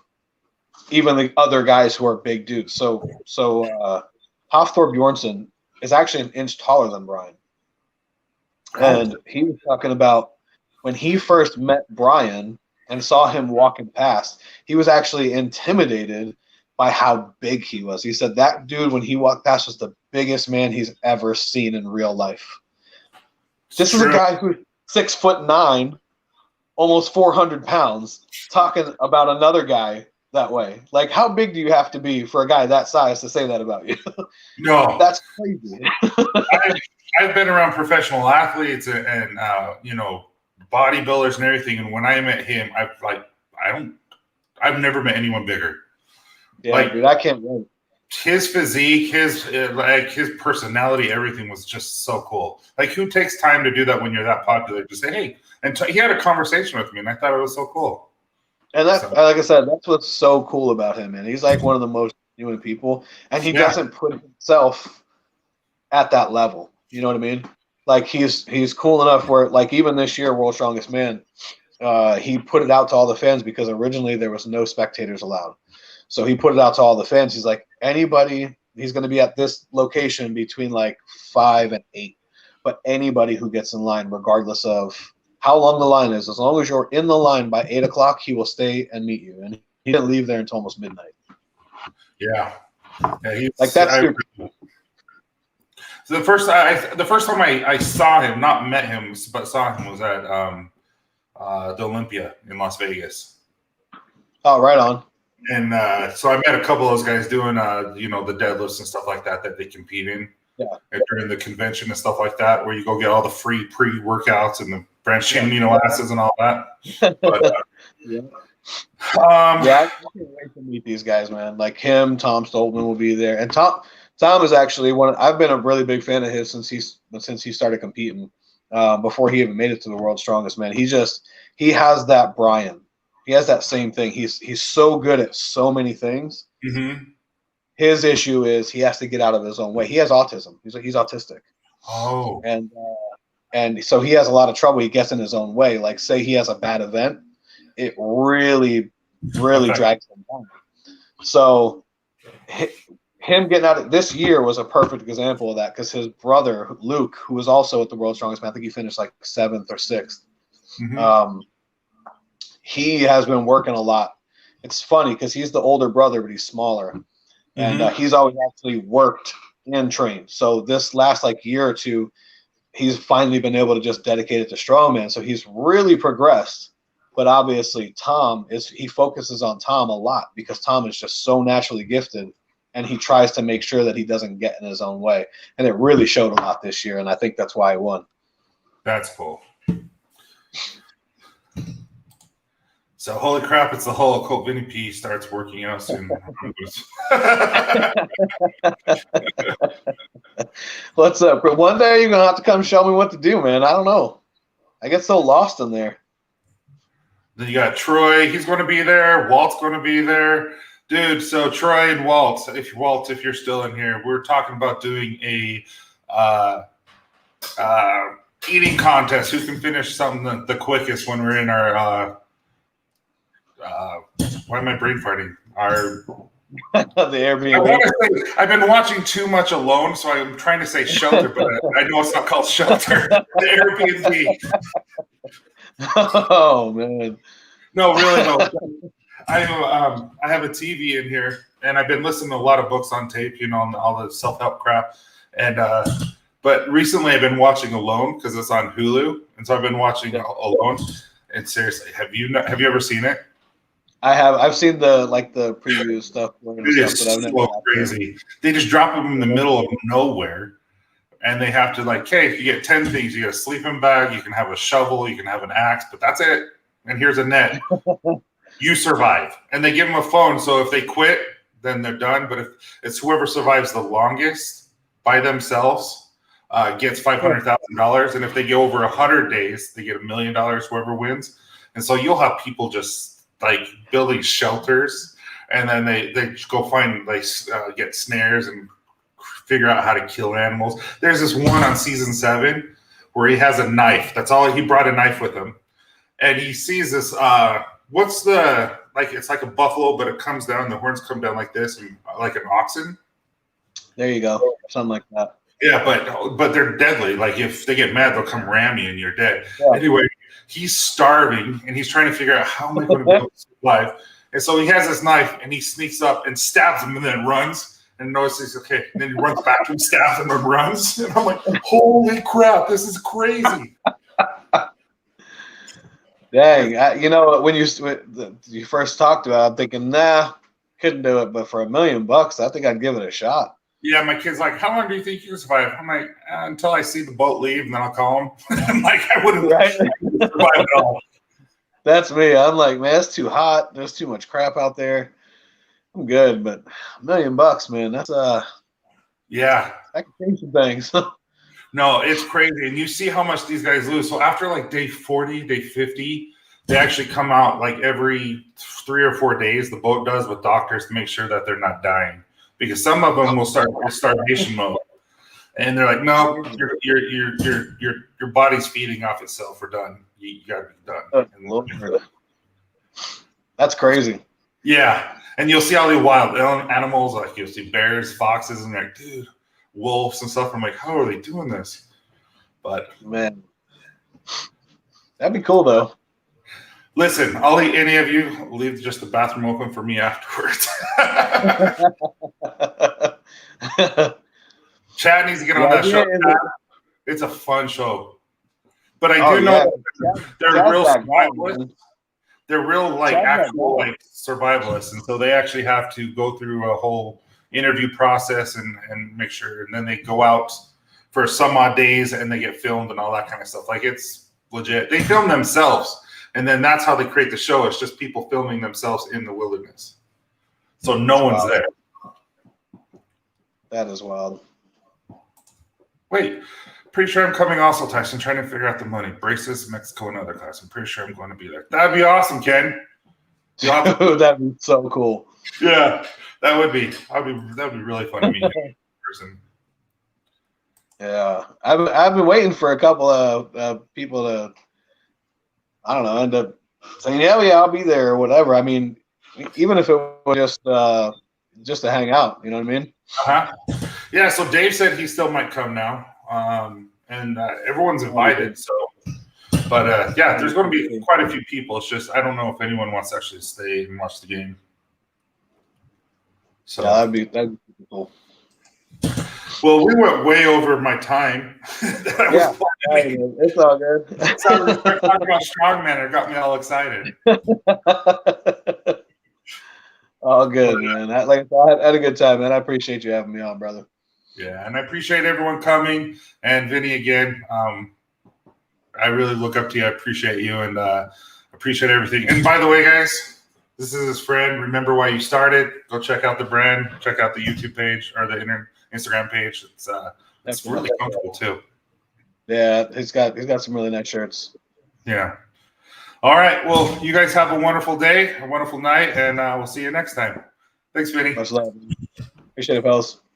even the other guys who are big dudes. So Hafthor Bjornsson is actually an inch taller than Brian. And he was talking about when he first met Brian and saw him walking past, he was actually intimidated by how big he was. He said that dude, when he walked past, was the biggest man he's ever seen in real life. This is a guy who's 6'9", almost 400 pounds, talking about another guy that way. Like, how big do you have to be for a guy that size to say that about you? No, that's crazy. I've been around professional athletes and bodybuilders and everything, and when I met him, I've never met anyone bigger. Yeah, dude, I can't wait. His physique, his personality, everything was just so cool. Like, who takes time to do that when you're that popular? Just say, hey, and he had a conversation with me, and I thought it was so cool. And that's, like I said, that's what's so cool about him, man. He's like one of the most genuine people, and he doesn't put himself at that level. You know what I mean? Like, he's cool enough where, like, even this year, World's Strongest Man, he put it out to all the fans because originally there was no spectators allowed. So he put it out to all the fans. He's like, anybody, he's going to be at this location between like 5 and 8. But anybody who gets in line, regardless of how long the line is, as long as you're in the line by 8 o'clock, he will stay and meet you. And he didn't leave there until almost midnight. Yeah. Like, that's So the first time I saw him, not met him, but saw him, was at the Olympia in Las Vegas. Oh, right on. And so I met a couple of those guys doing, the deadlifts and stuff like that they compete in. Yeah. During the convention and stuff like that, where you go get all the free pre-workouts and the branched chain amino acids and all that. But, I can't wait to meet these guys, man. Like him, Tom Stoltman will be there, and Tom is actually I've been a really big fan of his since he started competing. Before he even made it to the World's Strongest Man, he has that Brian. He has that same thing. He's so good at so many things. Mm-hmm. His issue is he has to get out of his own way. He has autism. He's autistic. Oh. And so he has a lot of trouble. He gets in his own way. Like, say he has a bad event, it really, really drags him down. So him getting out of this year was a perfect example of that, because his brother Luke, who was also at the World's Strongest Man, I think he finished like 7th or 6th. Mm-hmm. He has been working a lot. It's funny because he's the older brother, but he's smaller. And he's always actually worked and trained. So this last year or two, he's finally been able to just dedicate it to strongman. So he's really progressed. But obviously he focuses on Tom a lot because Tom is just so naturally gifted, and he tries to make sure that he doesn't get in his own way. And it really showed a lot this year, and I think that's why he won. That's cool. So, holy crap, it's the Hulk. Hope Vinny P starts working out soon. What's up? But one day you're going to have to come show me what to do, man. I don't know. I get so lost in there. Then you got Troy. He's going to be there. Walt's going to be there. Dude, so Troy and Walt, if you're still in here, we're talking about doing a eating contest. Who can finish something the quickest when we're in our why am I brain farting? The Airbnb. I've been watching too much Alone, so I'm trying to say shelter, but I know it's not called shelter. The Airbnb. Oh man. No, really no. I have a TV in here, and I've been listening to a lot of books on tape, on all the self-help crap. And but recently I've been watching Alone because it's on Hulu, and so I've been watching Alone. And seriously, have you ever seen it? I have. I've seen the preview stuff. It is so crazy. They just drop them in the middle of nowhere, and they have to hey, if you get 10 things, you get a sleeping bag, you can have a shovel, you can have an axe, but that's it. And here's a net. You survive, and they give them a phone. So if they quit, then they're done. But if it's whoever survives the longest by themselves gets $500,000, and if they go over 100 days, they get $1 million. Whoever wins, and so you'll have people just like building shelters, and then they go find get snares and figure out how to kill animals. There's this one on season 7 where he has a knife. That's all he brought, a knife with him, and he sees this. What's the it's like a buffalo, but it comes down. The horns come down like this, and like an oxen. There you go, something like that. Yeah, but they're deadly. Like if they get mad, they'll come ram you and you're dead. Yeah. Anyway, he's starving and he's trying to figure out how am I going to be able to survive. And so he has this knife and he sneaks up and stabs him and then runs and notices okay. And then he runs back and stabs him and runs. And I'm like, holy crap, this is crazy. Dang, you know when you first talked about it, I'm thinking, nah, couldn't do it. But for $1 million, I think I'd give it a shot. Yeah, my kid's like, how long do you think you can survive? I'm like, until I see the boat leave, and then I'll call him. I'm like, I wouldn't survive at all. That's me. I'm like, man, it's too hot. There's too much crap out there. I'm good, but $1 million, man, that's yeah, that can change some things. No, it's crazy. And you see how much these guys lose. So after like day 40, day 50, they actually come out like every 3 or 4 days, the boat does, with doctors to make sure that they're not dying. Because some of them will start with starvation mode, and they're like, "No, your body's feeding off itself. We're done. You gotta be done." That's crazy. Yeah, and you'll see all the wild animals, like you'll see bears, foxes, and like, dude, wolves and stuff. I'm like, how are they doing this? But man, that'd be cool though. Listen, I'll eat any of you. Leave just the bathroom open for me afterwards. Chad needs to get on that show. It's a fun show. But I do know they're real survivalists. They're real actual survivalists. And so they actually have to go through a whole interview process and make sure. And then they go out for some odd days and they get filmed and all that kind of stuff. Like it's legit. They film themselves. And then that's how they create the show. It's just people filming themselves in the wilderness. So no one's there. That is wild. Wait, pretty sure I'm coming also, Tyson, trying to figure out the money. Braces, Mexico, and other class. I'm pretty sure I'm going to be there. That'd be awesome, Ken. That'd be so cool. Yeah, that would be really fun to meet you in person. Yeah. I've been waiting for a couple of people to, I don't know, end up saying, yeah, I'll be there or whatever. I mean, even if it was just to hang out, you know what I mean? Yeah, so Dave said he still might come now. And everyone's invited. So, but yeah, there's going to be quite a few people. It's just I don't know if anyone wants to actually stay and watch the game. So yeah, that'd be cool. Well, we went way over my time. It's all good. That's how we started talking about strongman. It got me all excited. All good, man. Like I had a good time, man. I appreciate you having me on, brother. Yeah, and I appreciate everyone coming. And Vinny, again, I really look up to you. I appreciate you and appreciate everything. And by the way, guys, this is his friend. Remember why you started. Go check out the brand. Check out the YouTube page or the Instagram page. It's really comfortable too. Yeah, he's got some really nice shirts. Yeah. All right. Well, you guys have a wonderful day, a wonderful night, and we'll see you next time. Thanks, Vinny. Much love. Appreciate it, fellas.